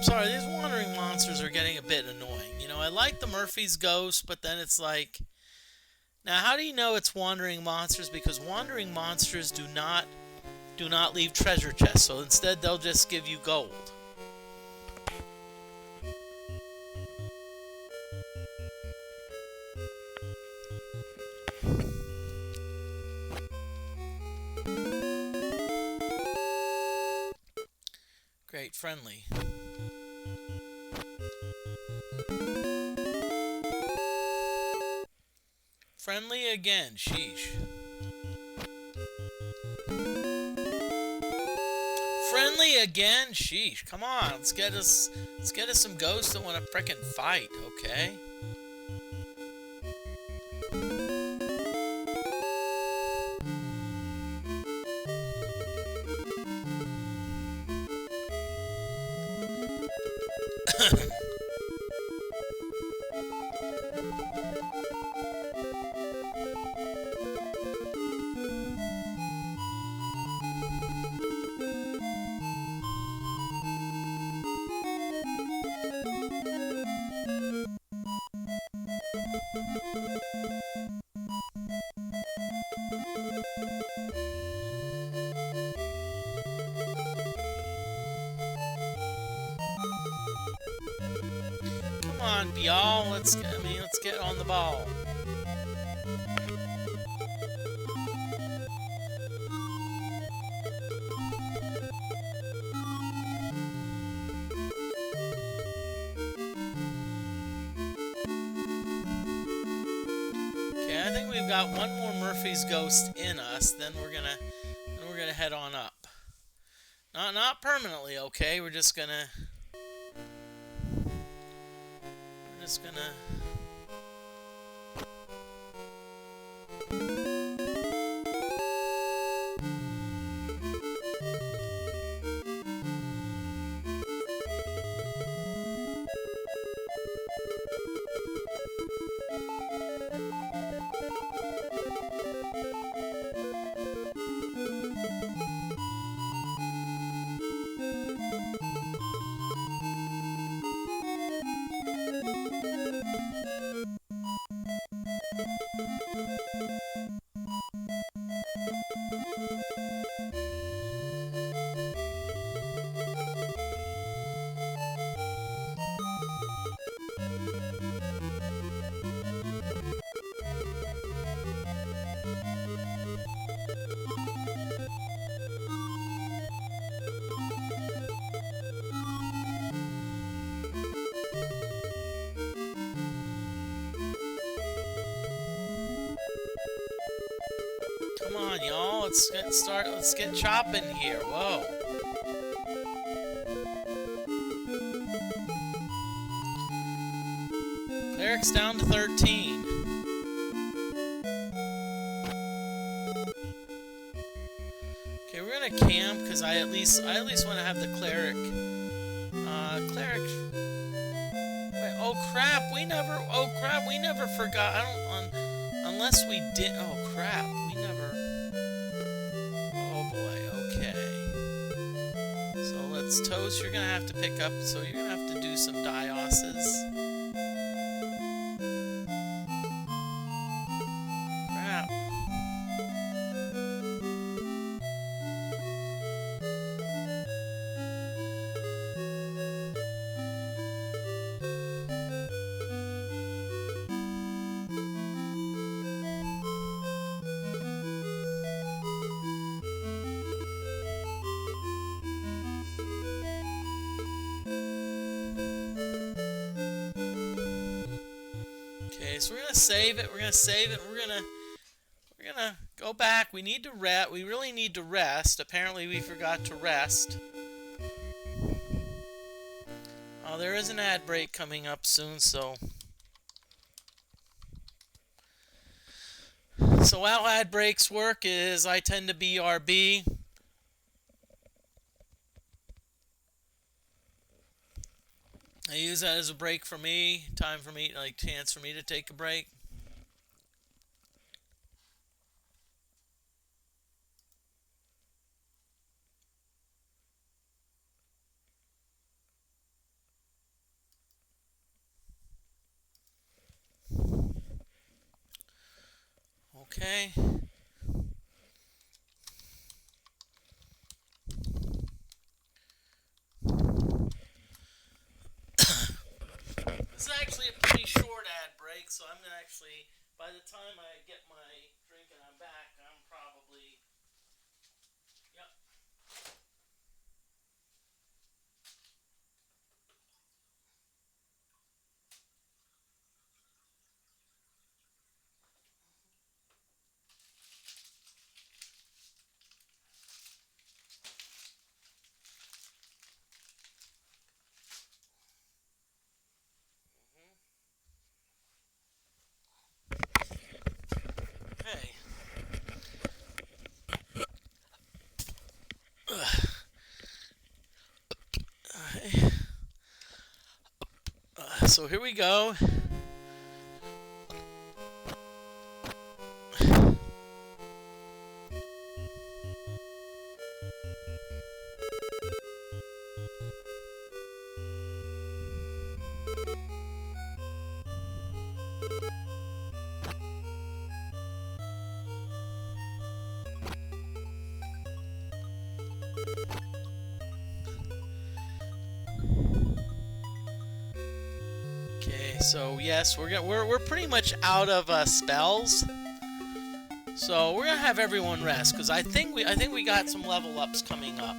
I'm sorry, these wandering monsters are getting a bit annoying. You know, I like the Murphy's Ghost, but then it's like, now how do you know it's wandering monsters? Because wandering monsters do not leave treasure chests, so instead they'll just give you gold. Great, friendly. Friendly again, sheesh. Friendly again, sheesh. Come on, let's get us some ghosts that want to frickin' fight, okay? Come on, y'all. Let's get on the ball. Okay, I think we've got one more Murphy's Ghost in us. Then we're gonna head on up. Not permanently, okay? We're just gonna. Come on, y'all. Let's get chopping here. Whoa. Cleric's down to 13. Okay, we're gonna camp because I at least want to have the cleric. Cleric. Wait, oh crap! We never forgot. I don't. Unless we did. Oh crap! We never. Oh boy. Okay. So let's toast. You're gonna have to pick up. So you're gonna have to do some dioses. Crap. Okay, so we're gonna save it. We're gonna go back. We need to rest. We really need to rest. Apparently, we forgot to rest. Oh, there is an ad break coming up soon, so how ad breaks work is I tend to BRB. I use that as a break for me, time for me, like chance for me to take a break. Okay. This is actually a pretty short ad break, so I'm gonna actually, by the time I get my drink and I'm back, I'm probably, yep. Okay. So here we go. Okay, so yes, we're pretty much out of spells. So we're gonna have everyone rest because I think we got some level ups coming up.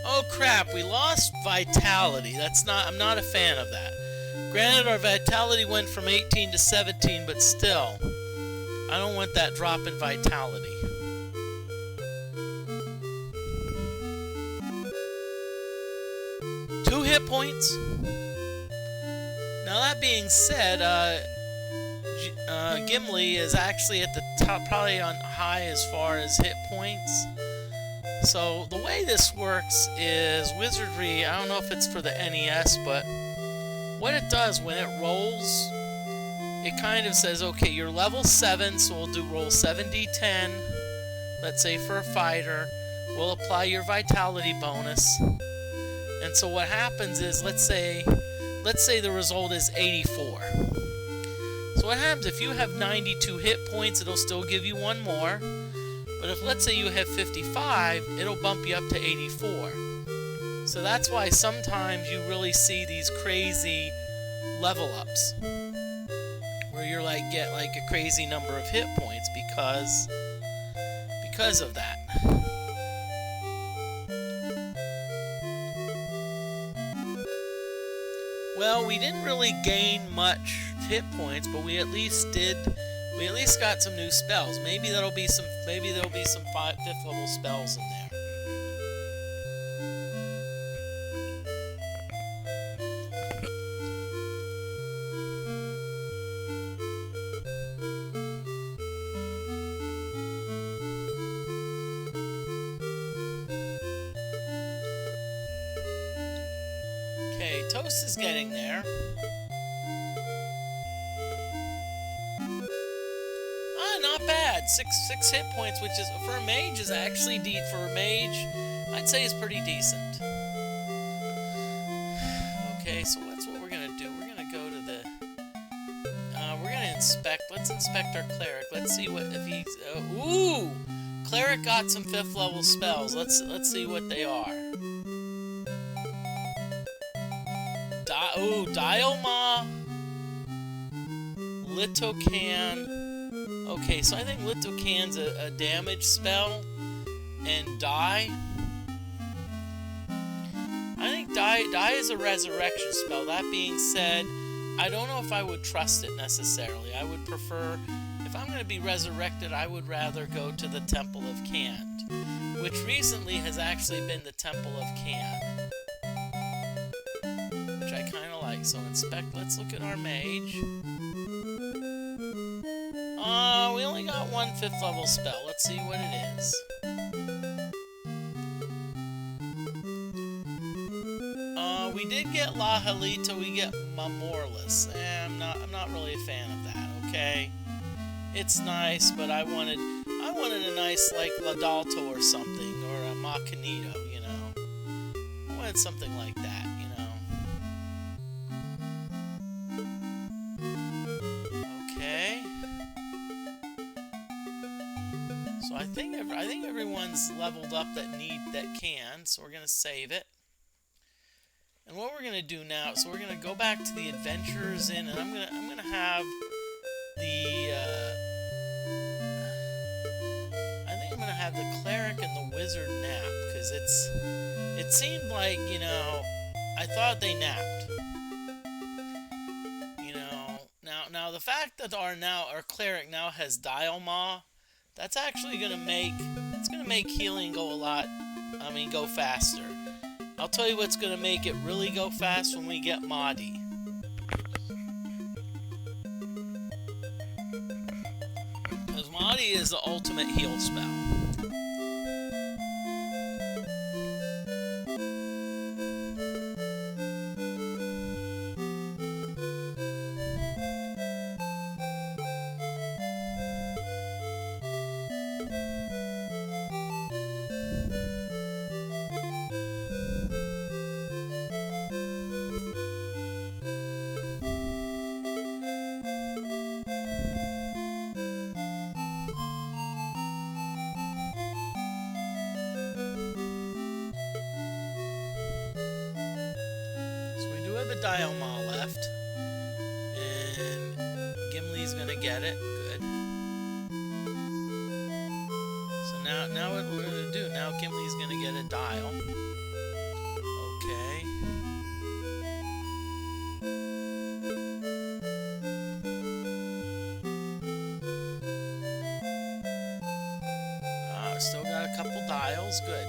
Oh crap, we lost vitality. I'm not a fan of that. Granted, our vitality went from 18 to 17, but still, I don't want that drop in vitality. Two hit points. Now that being said, Gimli is actually at the top, probably on high as far as hit points. So the way this works is Wizardry, I don't know if it's for the NES, but what it does when it rolls, it kind of says, okay, you're level 7, so we'll do roll 7d10, let's say for a fighter, we'll apply your vitality bonus, and so what happens is, let's say the result is 84. So what happens if you have 92 hit points, it'll still give you one more. But if let's say you have 55, it'll bump you up to 84. So that's why sometimes you really see these crazy level ups where you're get a crazy number of hit points because of that. Well, we didn't really gain much hit points, but we at least got some new spells. Maybe there'll be some 5th level spells in there. Okay, Toast is getting there. Not bad. Six hit points, which is for a mage is actually for a mage, I'd say is pretty decent. Okay, so that's what we're gonna do. We're gonna go to the. We're gonna inspect. Let's inspect our cleric. Let's see what if he's. Ooh, cleric got some 5th level spells. Let's see what they are. Dialma, Litocan. Okay, so I think Litocan's a damage spell, and Die. I think Die is a resurrection spell. That being said, I don't know if I would trust it necessarily. I would prefer, if I'm going to be resurrected, I would rather go to the Temple of Cant, which recently has actually been the Temple of Can, which I kind of like. So inspect, let's look at our mage. We only got one 5th level spell. Let's see what it is. We did get Lahalita, we get Mamorlis. I'm not really a fan of that, okay? It's nice, but I wanted wanted a nice, like, Ladalto or something, or a Macanito, you know. I wanted something like that, you know. Okay. So I think everyone's leveled up that can, so we're gonna save it. And what we're gonna do now, so we're gonna go back to the Adventurers Inn, and I'm gonna have the I think I'm gonna have the Cleric and the Wizard nap, because it seemed like, you know, I thought they napped. You know, now the fact that our Cleric now has Dial Maw, that's actually gonna make healing go faster. I'll tell you what's gonna make it really go fast when we get Maudie. Because Maudie is the ultimate heal spell. Dial Maw left, and Gimli's gonna get it. Good. So now what we're gonna do? Now Gimli's gonna get a dial. Okay. Still got a couple dials. Good.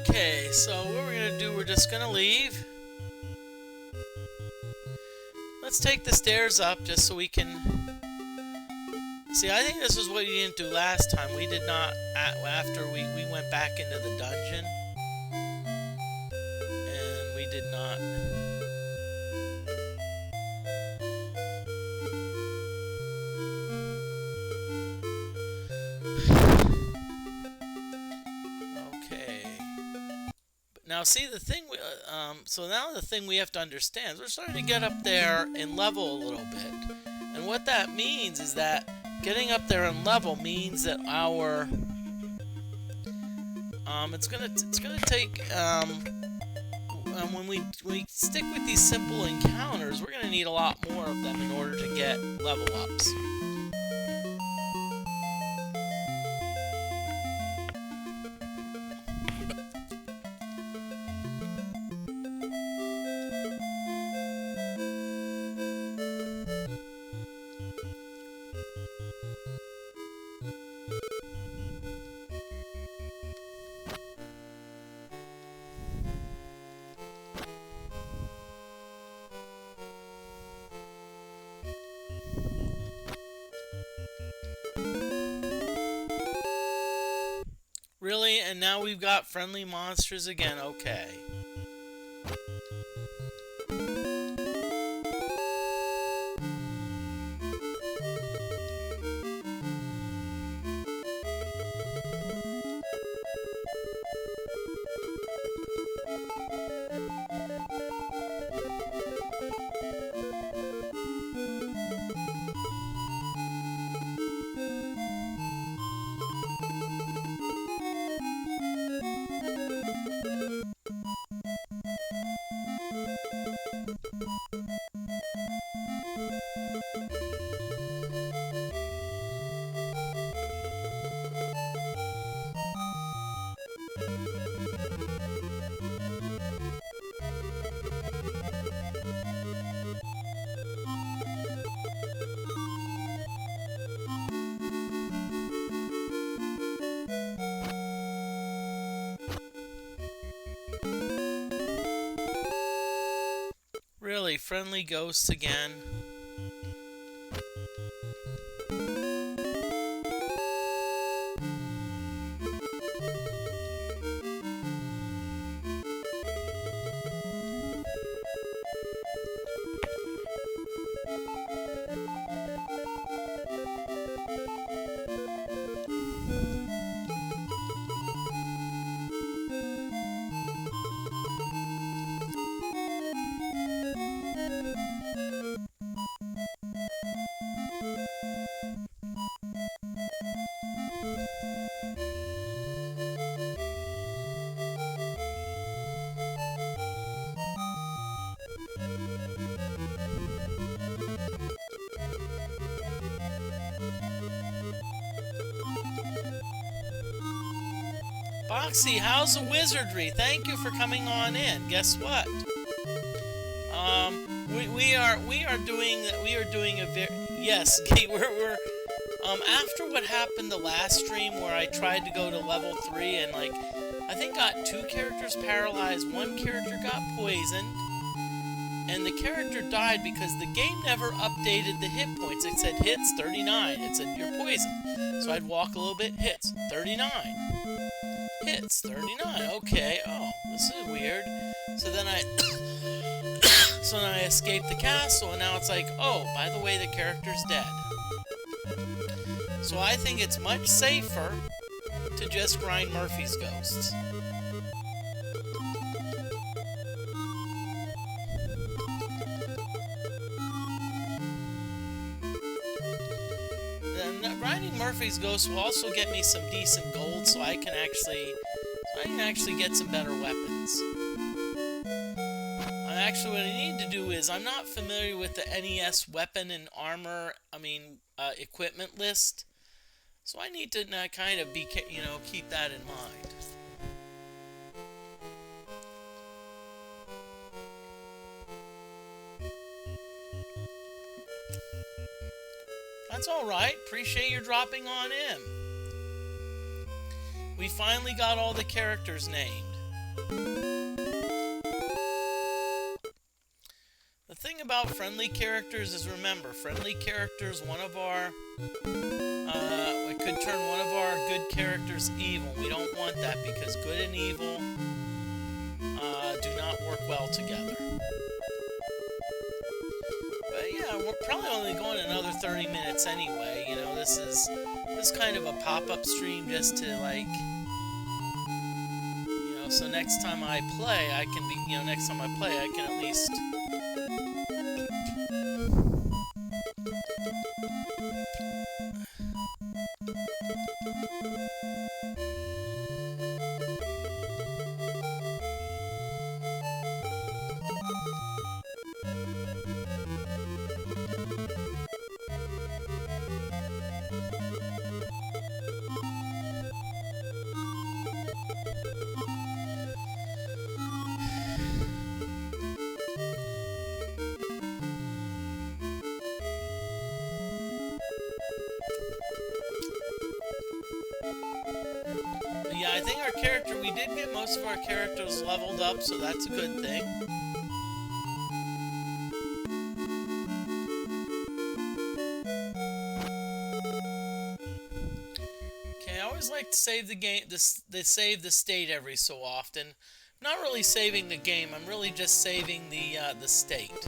Okay, so what we're gonna do, we're just gonna leave. Let's take the stairs up just so we can... See, I think this is what you didn't do last time. We did not, after we went back into the dungeon. And we did not... Now, see, the thing, so now the thing we have to understand is we're starting to get up there in level a little bit. And what that means is that getting up there in level means that our, it's gonna take, when we stick with these simple encounters, we're gonna need a lot more of them in order to get level ups. Really? And now we've got friendly monsters again? Okay. really? Friendly ghosts again? Boxy, how's the Wizardry? Thank you for coming on in. Guess what? We are doing a very yes. We're after what happened the last stream where I tried to go to level 3 and like I think got 2 characters paralyzed, 1 character got poisoned, and the character died because the game never updated the hit points. It said hits 39. It said you're poisoned. So I'd walk a little bit, hits 39. Hits 39. Okay. Oh, this is weird. So then I escaped the castle, and now it's like, oh, by the way, the character's dead. So I think it's much safer to just grind Murphy's Ghosts. Then grinding Murphy's Ghosts will also get me some decent gold, so I can actually get some better weapons. Actually, what I need to do is, I'm not familiar with the NES weapon and armor, equipment list. So I need to kind of keep that in mind. That's alright. Appreciate your dropping on in. We finally got all the characters named. The thing about friendly characters is, remember, friendly characters, it could turn one of our good characters evil. We don't want that because good and evil do not work well together. But yeah, we're probably only going another 30 minutes anyway. You know, this is kind of a pop-up stream just to so next time I play, I can at least. Yeah, I think we did get most of our characters leveled up, so that's a good thing. Okay, I always like to save the game, save the state every so often. Not really saving the game, I'm really just saving the state.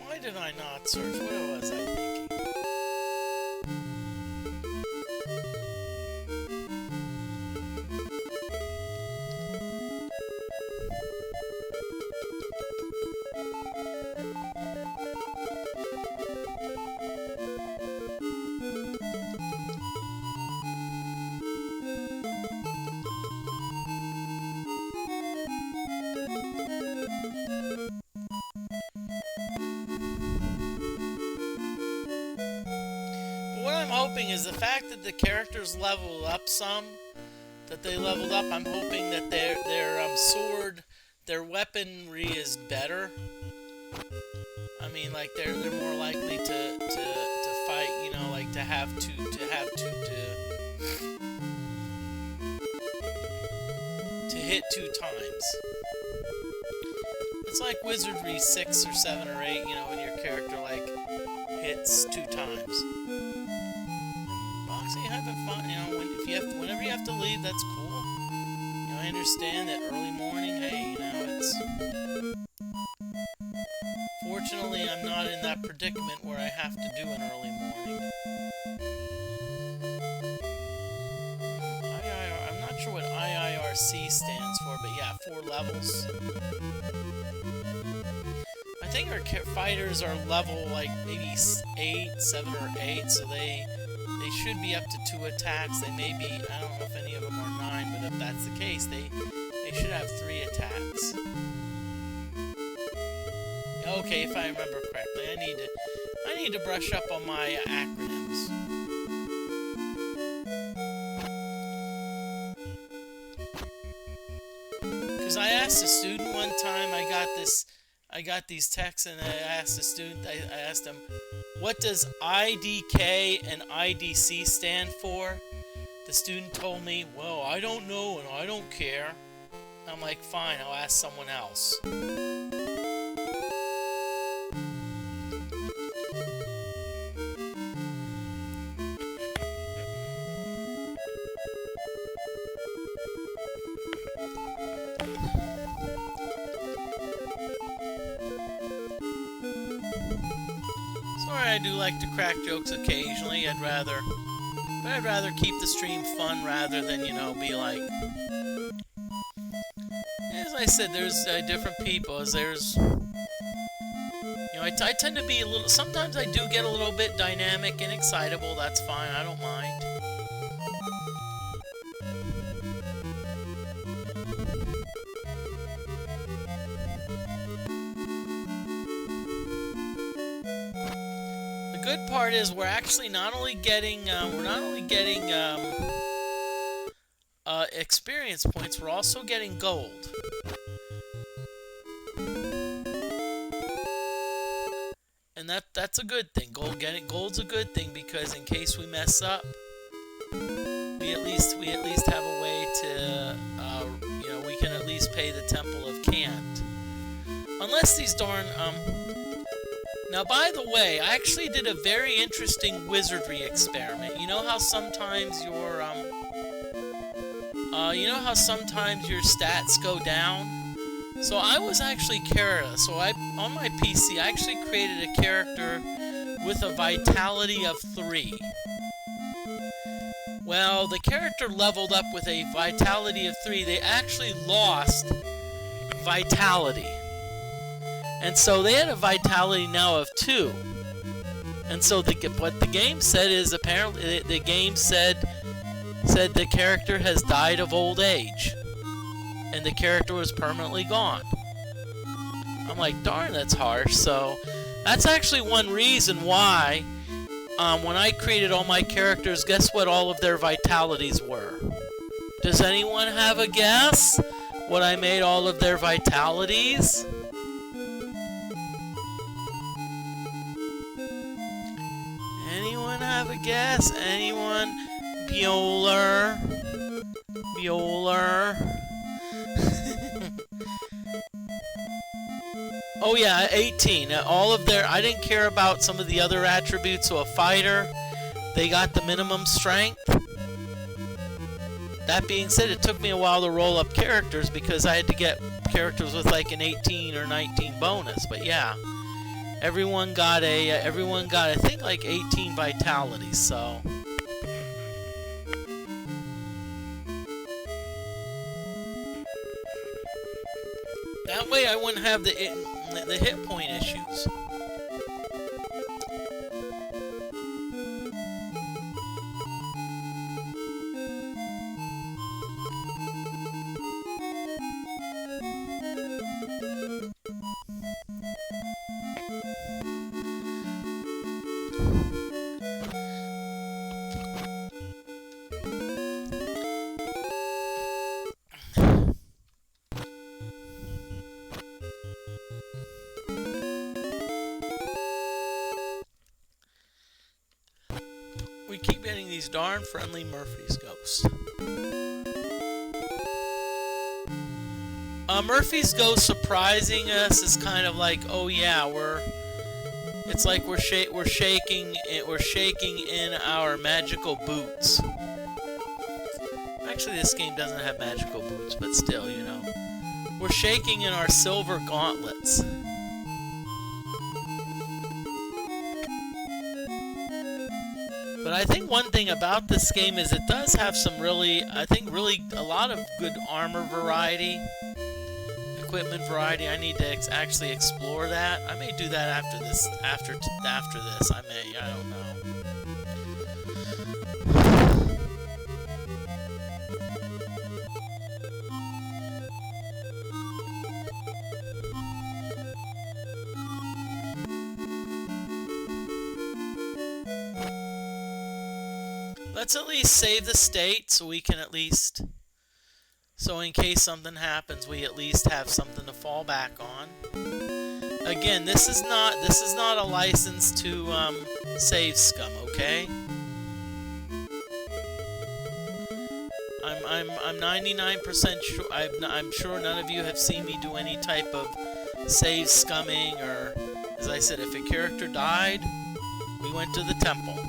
Why did I not search? What was I thinking? What I'm hoping is the fact that the characters level up some that they leveled up. I'm hoping that their sword, their weaponry is better. I mean, like they're more likely to fight. You know, like to hit 2 times. It's like Wizardry 6 or 7 or 8. You know, when your character like hits 2 times. Boxing, having fun. You know, whenever you have to leave, that's cool. You know, I understand that early morning. Hey, you know, it's. Fortunately, I'm not in that predicament where I have to do an early morning. I'm not sure what IIRC stands for, but yeah, 4 levels. I think our fighters are level like maybe 8, 7 or 8, so they should be up to 2 attacks. They may be, I don't know if any of them are 9, but if that's the case, they should have 3 attacks. Okay, if I remember correctly, I need to brush up on my acronyms. Because I asked a student one time, I got these texts, and I asked the student, I asked him, what does IDK and IDC stand for? The student told me, well, I don't know and I don't care. I'm like, fine, I'll ask someone else. I do like to crack jokes occasionally. I'd rather keep the stream fun rather than, you know, be like. As I said, there's different people. There's, you know, I tend to be a little. Sometimes I do get a little bit dynamic and excitable. That's fine. I don't mind. The good part is we're actually not only getting experience points, we're also getting gold. And that's a good thing. Gold's a good thing because in case we mess up, we at least have a way to you know, we can at least pay the Temple of Cant. Unless these darn Now, by the way, I actually did a very interesting wizardry experiment. You know how sometimes your stats go down? So I was actually careless. So on my PC, I actually created a character with a vitality of 3. Well, the character leveled up with a vitality of 3. They actually lost vitality. And so they had a vitality now of 2. And so what the game said is apparently the game said the character has died of old age. And the character was permanently gone. I'm like, darn, that's harsh. So that's actually one reason why when I created all my characters, guess what all of their vitalities were? Does anyone have a guess what I made all of their vitalities? Anyone have a guess? Anyone? Bueller? Oh yeah, 18. All of their... I didn't care about some of the other attributes. So a fighter, they got the minimum strength. That being said, it took me a while to roll up characters because I had to get characters with like an 18 or 19 bonus. But yeah, everyone got I think like 18 vitality. So that way I wouldn't have the hit point issues. We keep getting these darn friendly Murphy's Ghost. Murphy's Ghost surprising us is kind of like, oh yeah, it's like we're shaking in our magical boots. Actually, this game doesn't have magical boots, but still, you know, we're shaking in our silver gauntlets. But I think one thing about this game is it does have some really a lot of good armor variety, equipment variety. I need to actually explore that. I may do that after this. After this, I may. I don't know. Let's at least save the state so we can at least, so in case something happens, we at least have something to fall back on. Again, this is not a license to save scum, okay? I'm 99% sure. I'm sure none of you have seen me do any type of save scumming, or, as I said, if a character died, we went to the temple.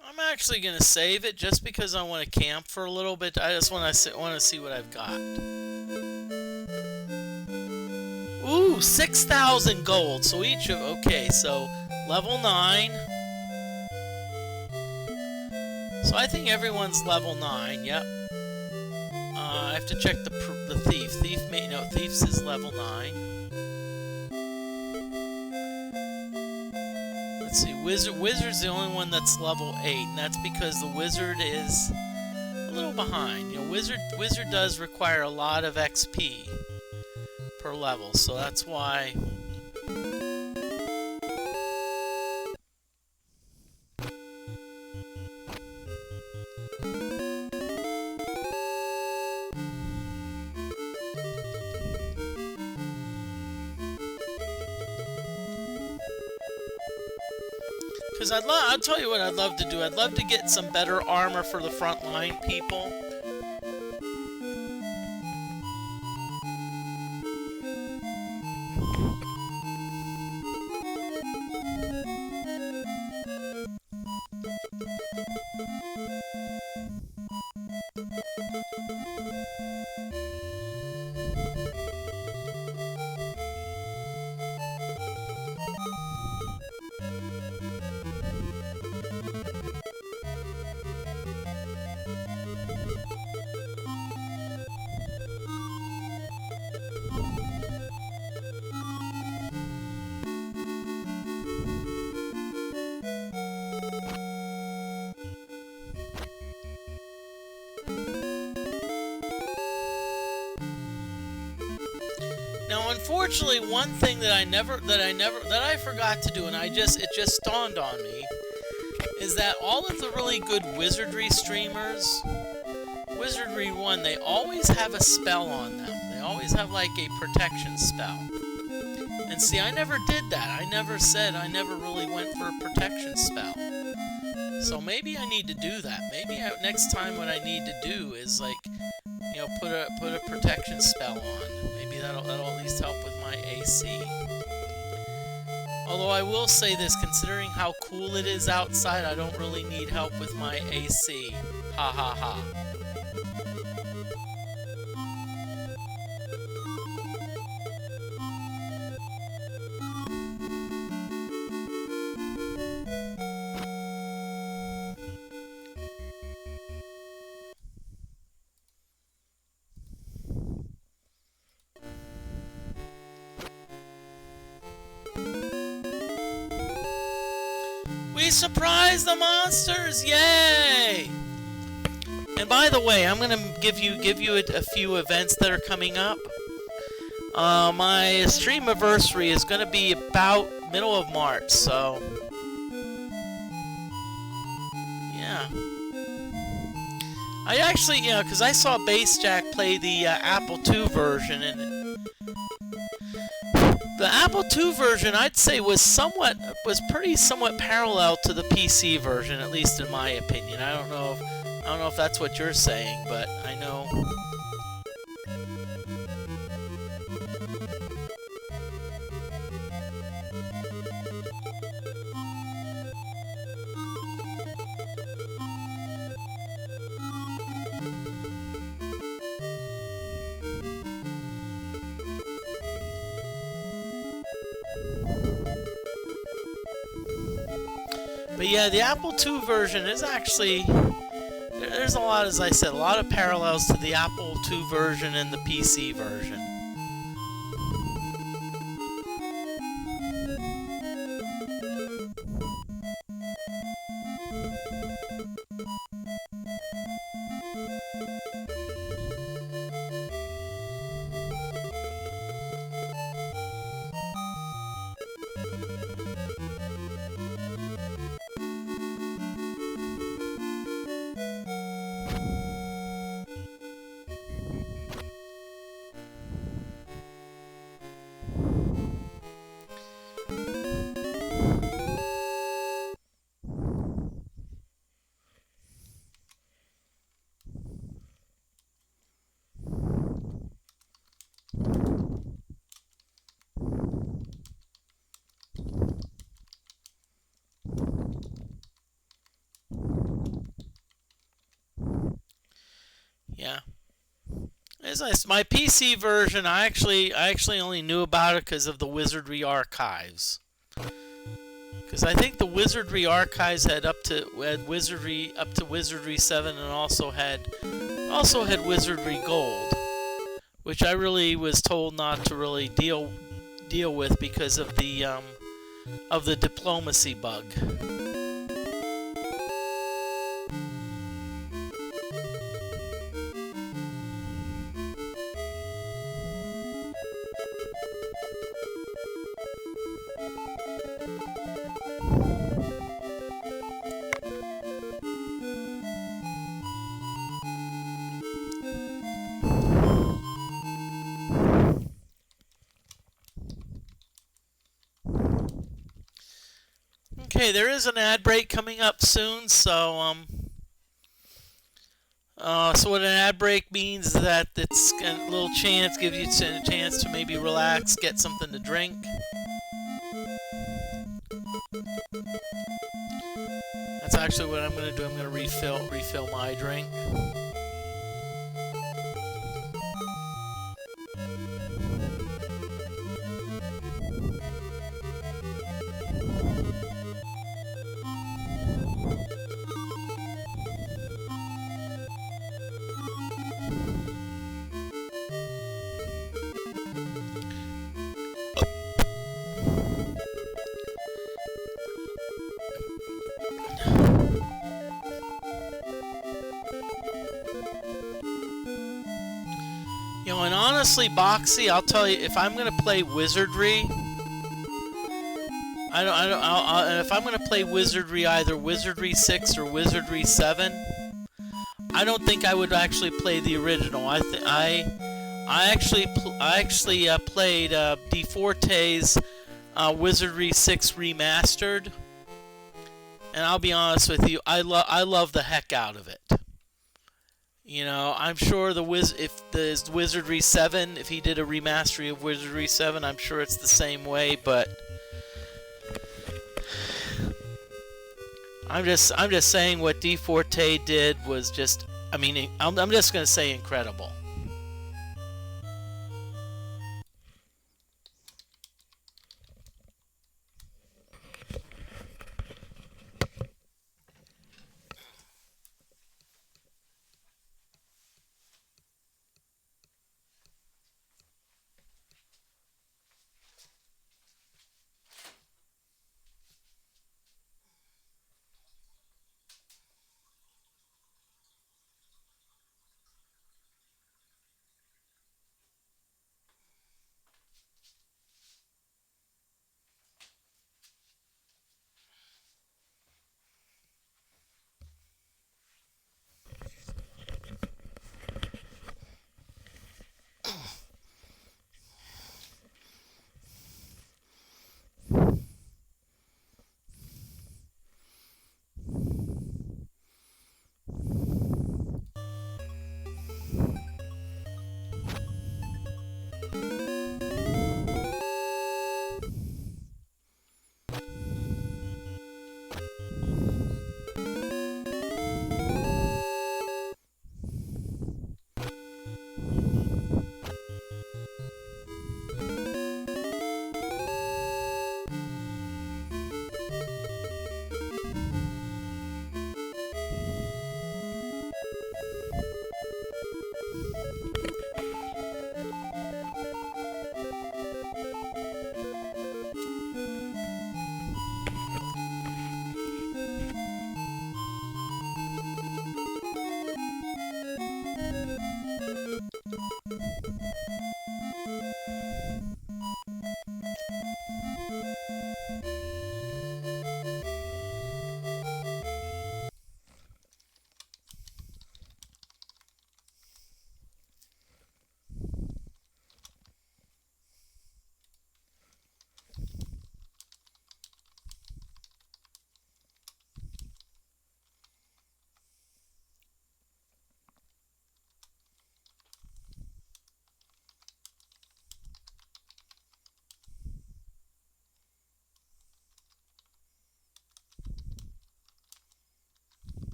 I'm actually gonna save it just because I want to camp for a little bit. I just want to see what I've got. Ooh, 6,000 gold. So each of so level 9. So I think everyone's level 9. Yep. I have to check the thief. Thief's is level 9. Let's see, Wizard's the only one that's level 8, and that's because the Wizard is a little behind. You know, Wizard does require a lot of XP per level, so that's why. Because I'll tell you what I'd love to do. I'd love to get some better armor for the frontline people. Now, unfortunately, one thing that I forgot to do, and it just dawned on me, is that all of the really good Wizardry streamers, Wizardry 1, they always have a spell on them. They always have like a protection spell. And see, I never did that. I never really went for a protection spell. So maybe I need to do that. Maybe next time what I need to do is, like, you know, put a protection spell on. Maybe that'll at least help with my AC. Although I will say this, considering how cool it is outside, I don't really need help with my AC. Ha ha ha. We surprised the monsters! Yay! And by the way, I'm gonna give you a few events that are coming up. My stream anniversary is gonna be about middle of March, so yeah. I actually, because I saw Bass Jack play the Apple II version, and the Apple II version, I'd say, was somewhat parallel to the PC version, at least in my opinion. I don't know if that's what you're saying, but I know. But yeah, the Apple II version is actually, there's a lot, as I said, a lot of parallels to the Apple II version and the PC version. Yeah. My PC version, I actually only knew about it because of the Wizardry archives. Because I think the Wizardry archives had Wizardry up to Wizardry 7, and also had Wizardry Gold, which I really was told not to really deal with because of the diplomacy bug. Okay, there is an ad break coming up soon, so so what an ad break means is that it's a little chance, gives you a chance to maybe relax, get something to drink. That's actually what I'm going to do. I'm going to refill my drink. And honestly, Boxy, I'll tell you, if I'm gonna play Wizardry, if I'm gonna play Wizardry, either Wizardry 6 or Wizardry 7, I don't think I would actually play the original. I actually played DeForte's Wizardry 6 remastered, and I'll be honest with you, I love the heck out of it. I'm sure if the Wizardry 7, if he did a remastery of Wizardry 7, I'm sure it's the same way, but I'm just saying what DeForte did was just, I'm just going to say incredible.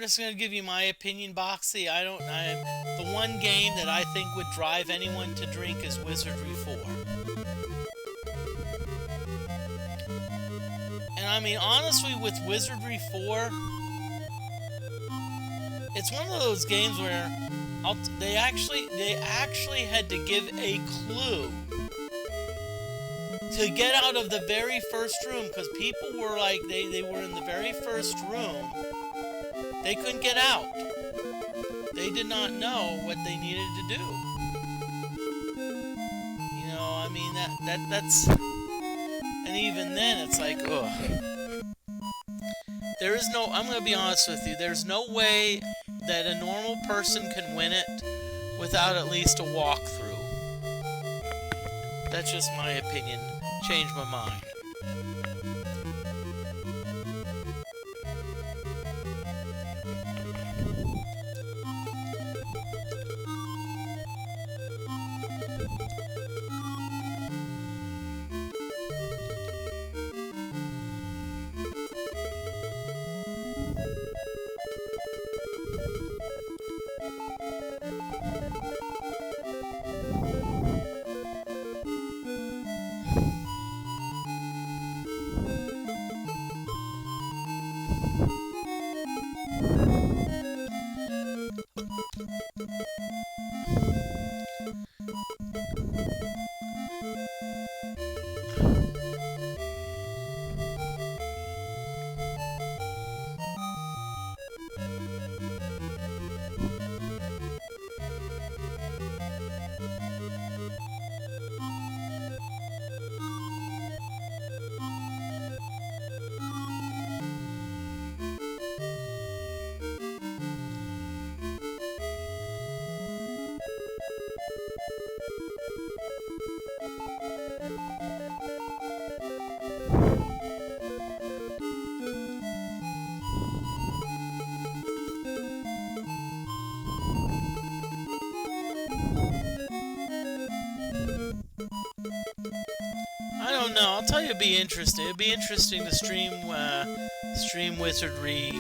just gonna give you my opinion, Boxy. The one game that I think would drive anyone to drink is Wizardry 4. And I mean, honestly, with Wizardry 4, it's one of those games where they actually had to give a clue to get out of the very first room, because people were like, they were in the very first room. They couldn't get out. They did not know what they needed to do. You know, I mean, that's... And even then, it's like, ugh. There is no... I'm going to be honest with you. There's no way that a normal person can win it without at least a walkthrough. That's just my opinion. Changed my mind. I don't know. I'll tell you, it'd be interesting. It'd be interesting to stream Wizardry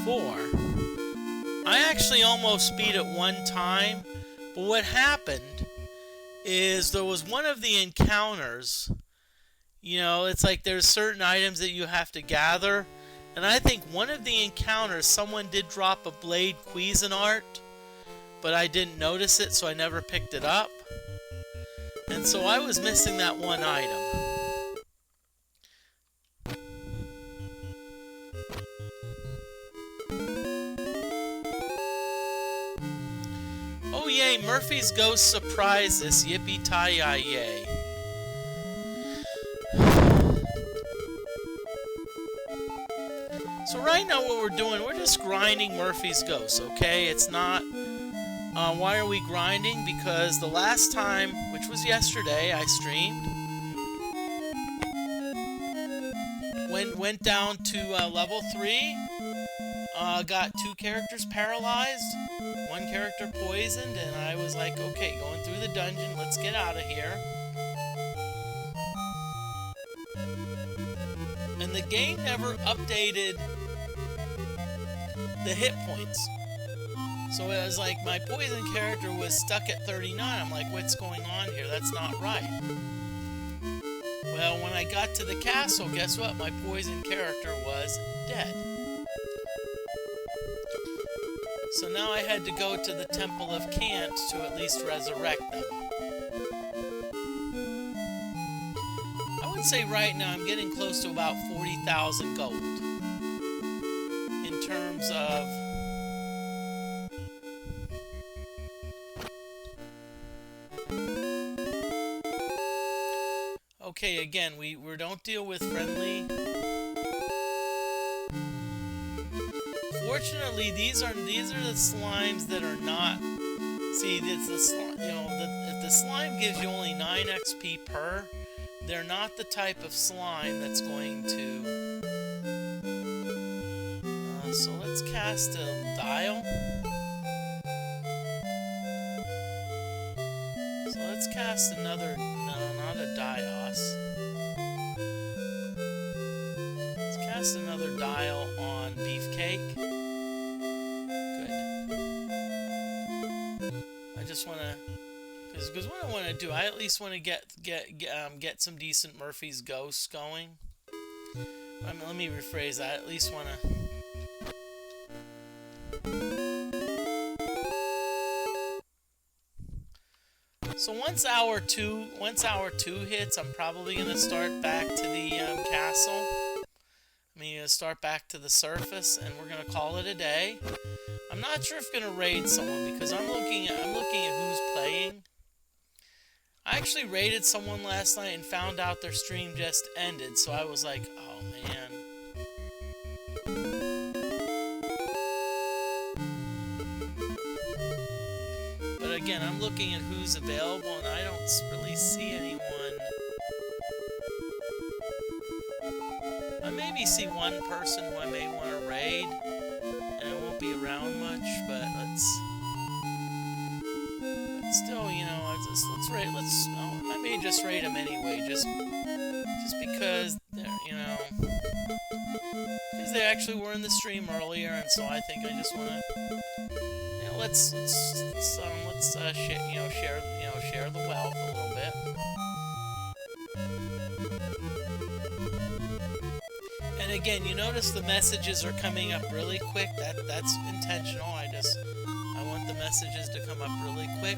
4. I actually almost beat it one time, but what happened is there was one of the encounters. You know, it's like there's certain items that you have to gather, and I think one of the encounters, someone did drop a Blade Cuisinart, but I didn't notice it, so I never picked it up. And so I was missing that one item. Oh yay, Murphy's Ghost surprised us. Yippee-ti-yi-yay. So right now what we're doing, we're just grinding Murphy's Ghost, okay? It's not... why are we grinding? Because the last time, which was yesterday, I streamed. Went down to level 3. Got 2 characters paralyzed. 1 character poisoned. And I was like, okay, going through the dungeon. Let's get out of here. And the game never updated the hit points. So it was like my poison character was stuck at 39. I'm like, what's going on here? That's not right. Well, when I got to the castle, guess what? My poison character was dead. So now I had to go to the Temple of Cant to at least resurrect them. I would say right now I'm getting close to about 40,000 gold. In terms of... Okay, again, we don't deal with friendly. Fortunately, these are the slimes that are not. See, it's the slime. You know, if the slime gives you only 9 XP per, they're not the type of slime that's going to. So let's cast a dial. So let's cast another. No, not a Dios. Let's cast another dial on Beefcake. Because what I want to do, I at least want to get some decent Murphy's Ghosts going. Let me rephrase that. I at least want to. So once hour two hits, I'm probably gonna start back to the castle. I'm gonna start back to the surface, and we're gonna call it a day. I'm not sure if I'm gonna raid someone because I'm looking at who's playing. I actually raided someone last night and found out their stream just ended, so I was like, oh man. But again, I'm looking at who's available and I don't really see anyone. I maybe see one person who I may want to raid, and it won't be around much, but still, you know, I may just raid them anyway, just because they're, you know, because they actually were in the stream earlier, and so I think I just want to, you know, let's share the wealth a little bit. And again, you notice the messages are coming up really quick. That's intentional. I want the messages to come up really quick.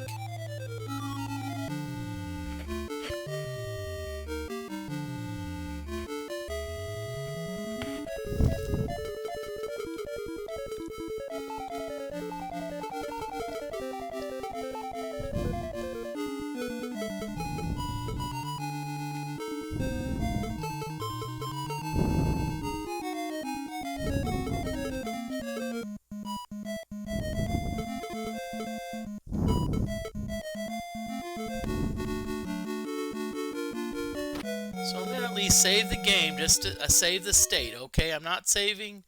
So I'm going to at least save the game, just to save the state, okay? I'm not saving,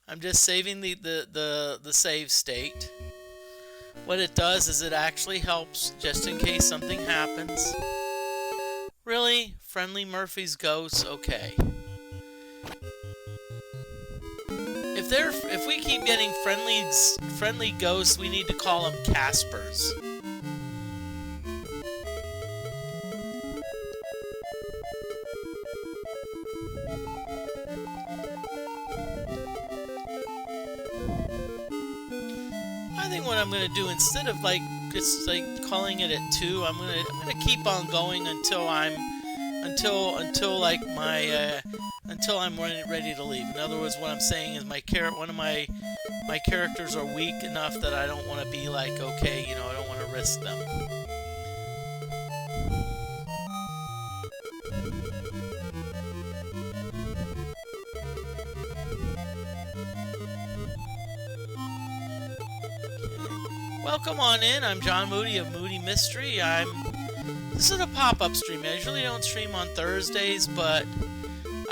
I'm just saving the save state. What it does is it actually helps just in case something happens. Really? Friendly Murphy's Ghosts? Okay. If we keep getting friendly ghosts, we need to call them Caspers. I think what I'm gonna do, instead of just calling it at 2, I'm gonna keep on going until I'm ready to leave. In other words, what I'm saying is one of my characters are weak enough that I don't want to be like, okay, you know, I don't want to risk them. Welcome on in. I'm John Moody of Moody Mystery. This is a pop-up stream. I usually don't stream on Thursdays, but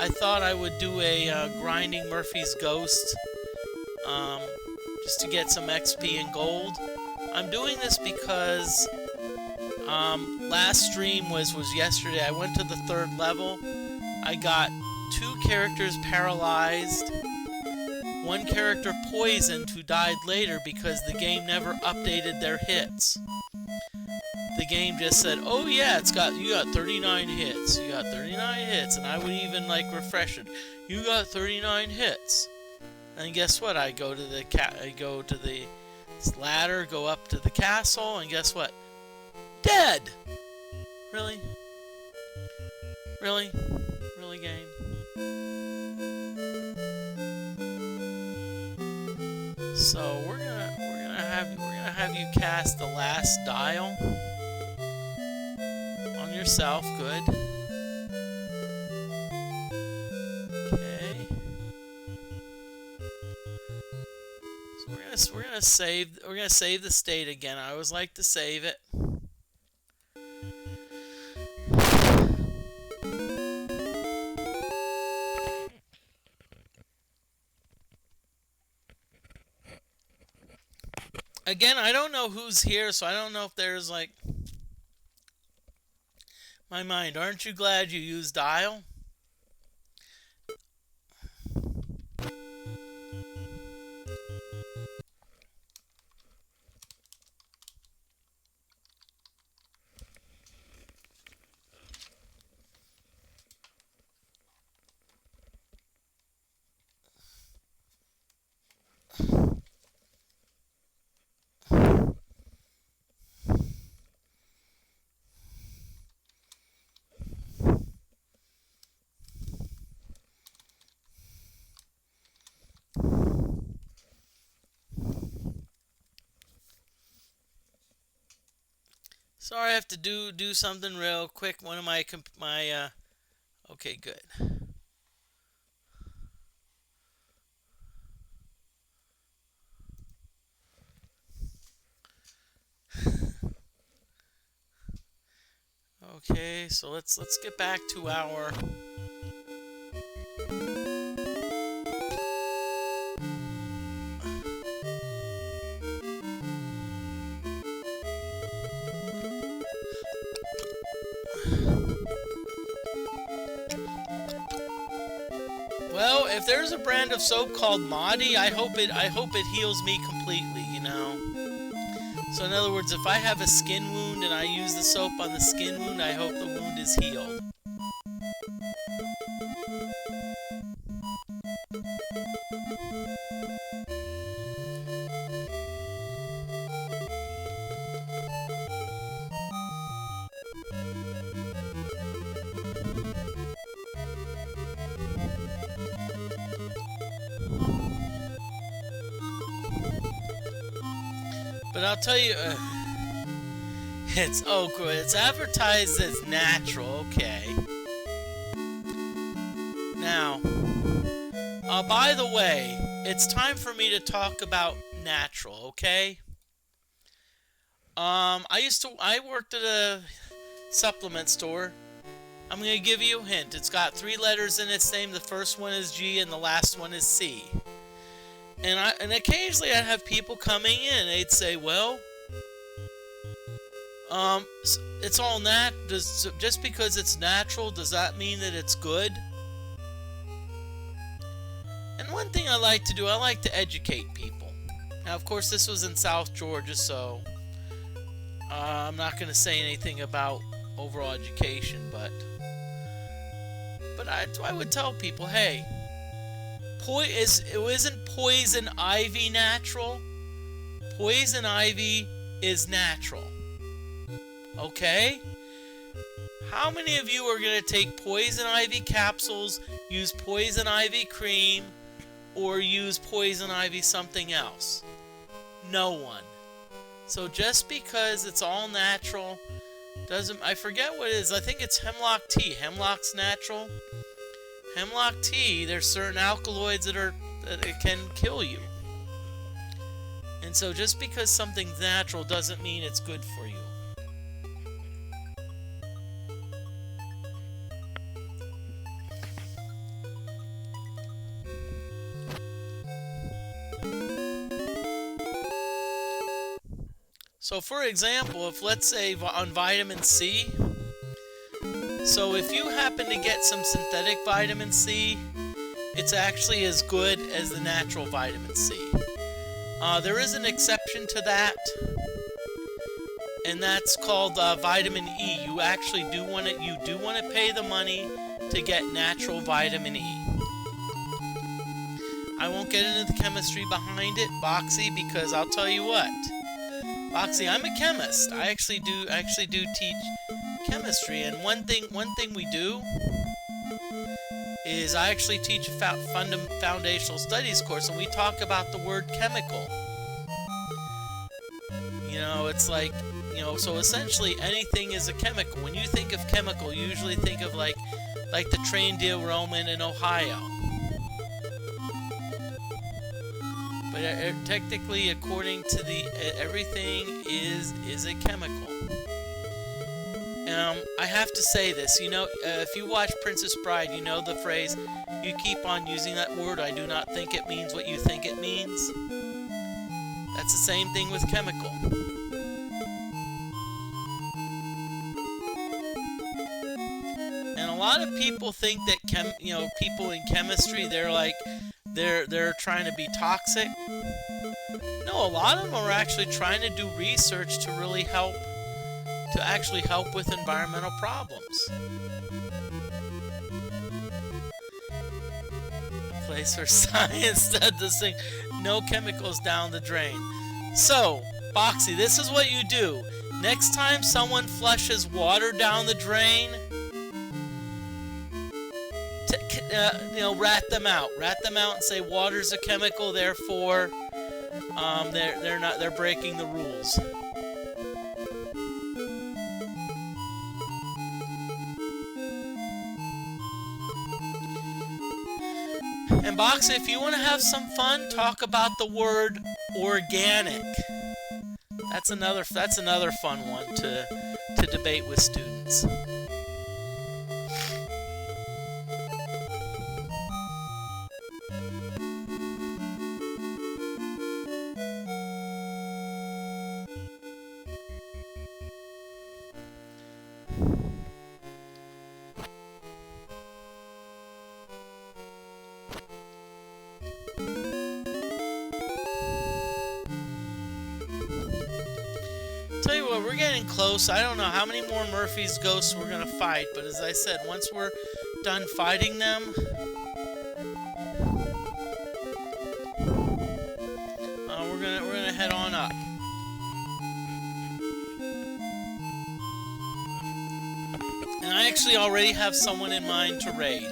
I thought I would do a grinding Murphy's Ghost just to get some XP and gold. I'm doing this because last stream was yesterday. I went to the 3rd level. I got 2 characters paralyzed. 1 character poisoned who died later because the game never updated their hits. The game just said, "Oh yeah, you got 39 hits. You got 39 hits," and I would even refresh it. You got 39 hits. And guess what? I go to the ladder, go up to the castle, and guess what? Dead. Really? Really? Really, game? So we're gonna have you cast the last dial on yourself. Good. Okay. So we're gonna save the state again. I always like to save it. Again, I don't know who's here, so I don't know if there's my mind. Aren't you glad you used dial? Sorry, I have to do something real quick. One of my. Okay, good. Okay, so let's get back to our. Well, if there's a brand of soap called Maudie, I hope it heals me completely, you know. So in other words, if I have a skin wound and I use the soap on the skin wound, I hope the wound is healed. But I'll tell you, it's oh good. It's advertised as natural. Okay. Now, by the way, it's time for me to talk about natural. Okay. I worked at a supplement store. I'm gonna give you a hint. It's got 3 letters in its name. The first one is G and the last one is C. And occasionally I'd have people coming in and they'd say, well, it's all just because it's natural, does that mean that it's good? And one thing I like to do, I like to educate people. Now, of course, this was in South Georgia, so I'm not going to say anything about overall education, but I would tell people, hey, isn't poison ivy natural? Poison ivy is natural. Okay? How many of you are going to take poison ivy capsules, use poison ivy cream, or use poison ivy something else? No one. So just because it's all natural doesn't... I forget what it is. I think it's hemlock tea. Hemlock's natural. Hemlock tea, there's certain alkaloids that it can kill you. And so just because something's natural doesn't mean it's good for you. So for example, if let's say on vitamin C, so if you happen to get some synthetic vitamin C, it's actually as good as the natural vitamin C. There is an exception to that, and that's called vitamin E. You actually do want to pay the money to get natural vitamin E. I won't get into the chemistry behind it, Boxy, because I'll tell you what. Boxy, I'm a chemist. I actually do teach chemistry, and one thing we do is I actually teach a foundational studies course, and we talk about the word chemical. You know, it's like, you know, so essentially anything is a chemical. When you think of chemical, you usually think of like the train derailment in Ohio. But technically, according to everything is a chemical. I have to say this, you know, if you watch Princess Bride, you know the phrase, you keep on using that word, I do not think it means what you think it means. That's the same thing with chemical. And a lot of people think that people in chemistry, they're trying to be toxic. No, a lot of them are actually trying to do research to really help with environmental problems. Place where science does this thing. No chemicals down the drain. So, Boxy, this is what you do. Next time someone flushes water down the drain, rat them out. Rat them out and say water's a chemical, therefore, they're breaking the rules. Fox, if you want to have some fun, talk about the word organic. That's another fun one to debate with students. Tell you what, we're getting close. I don't know how many more Murphy's Ghosts we're gonna fight, but as I said, once we're done fighting them, we're gonna head on up. And I actually already have someone in mind to raid.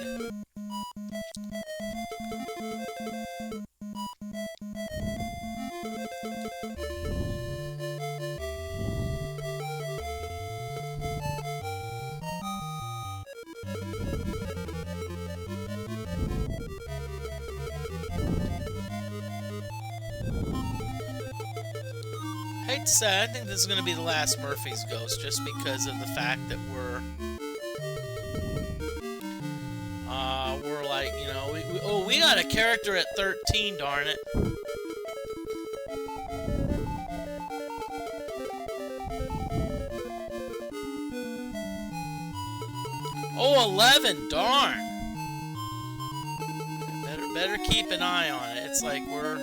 Hate to say, I think this is going to be the last Murphy's Ghost, just because of the fact that we're like, you know, we got a character at 13, darn it. Oh, 11, darn. Better keep an eye on it. It's like we're...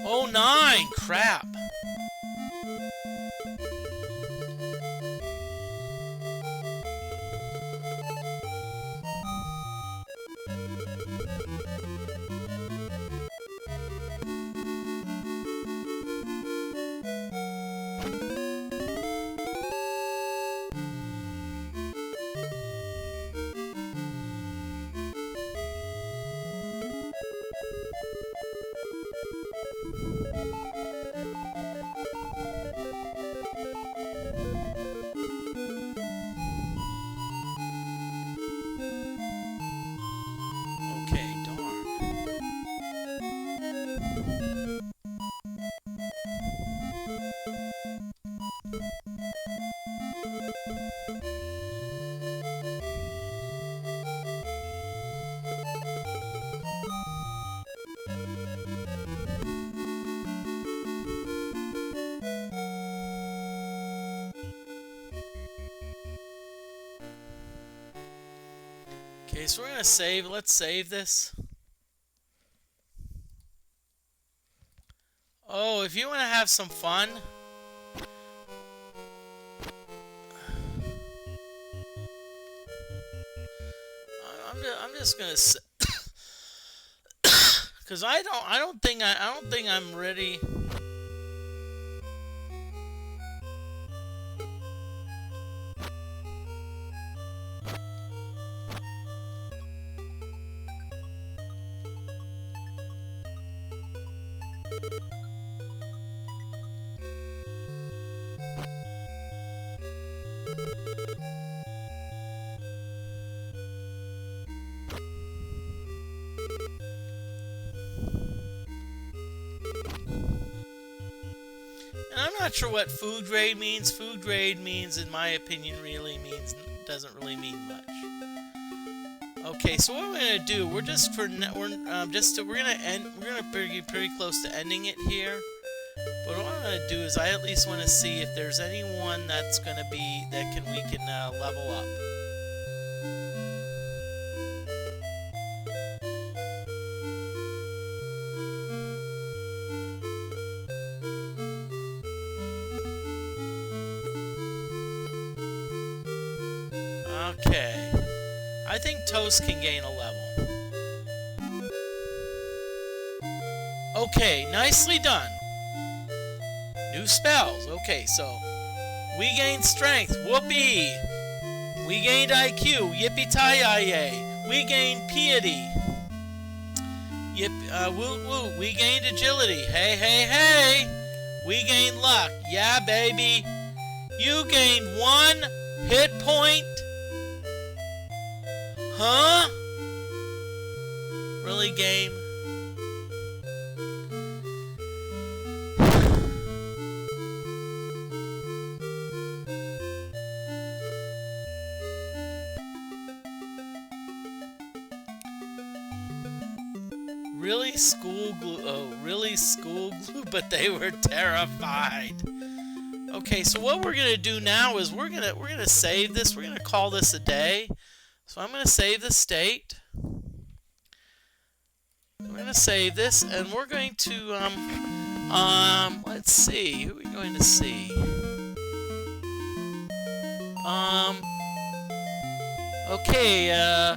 Oh, 9! Crap! Okay, so we're gonna save. Let's save this. Oh, if you want to have some fun, I'm just gonna say, because I don't think I'm ready. And I'm not sure what food grade means. Food grade means, in my opinion, doesn't really mean much. Okay, so what we're gonna do? We're gonna be pretty close to ending it here. But what I'm gonna do is I at least want to see if there's anyone that's gonna be we can level up. Okay, I think Toast can gain a level. Okay, nicely done. New spells. Okay, so we gained strength. Whoopee. We gained IQ. Yippee-ti-yi-yay. We gained piety. Woot woot. We gained agility. Hey, hey, hey. We gained luck. Yeah, baby. You gained 1 hit point. Huh? Really, game? Really, school glue? Oh, really, school glue? But they were terrified. Okay, so what we're gonna do now is we're gonna save this. We're gonna call this a day. So I'm gonna save the state. We're gonna save this, and we're going to let's see, who are we going to see? Okay,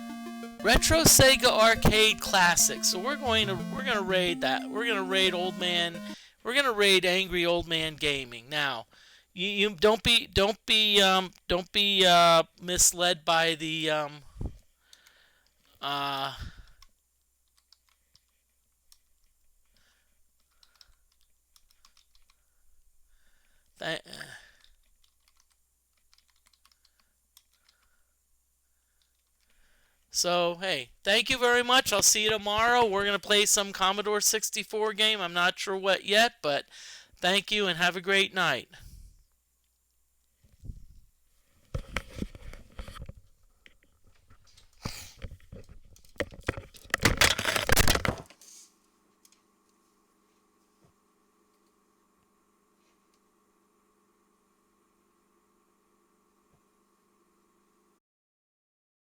Retro Sega Arcade Classic. So we're gonna raid that. We're gonna raid Old Man. We're gonna raid Angry Old Man Gaming. Now, you don't be misled by the uh that. So, hey, thank you very much. I'll see you tomorrow. We're going to play some Commodore 64 game. I'm not sure what yet, but thank you and have a great night.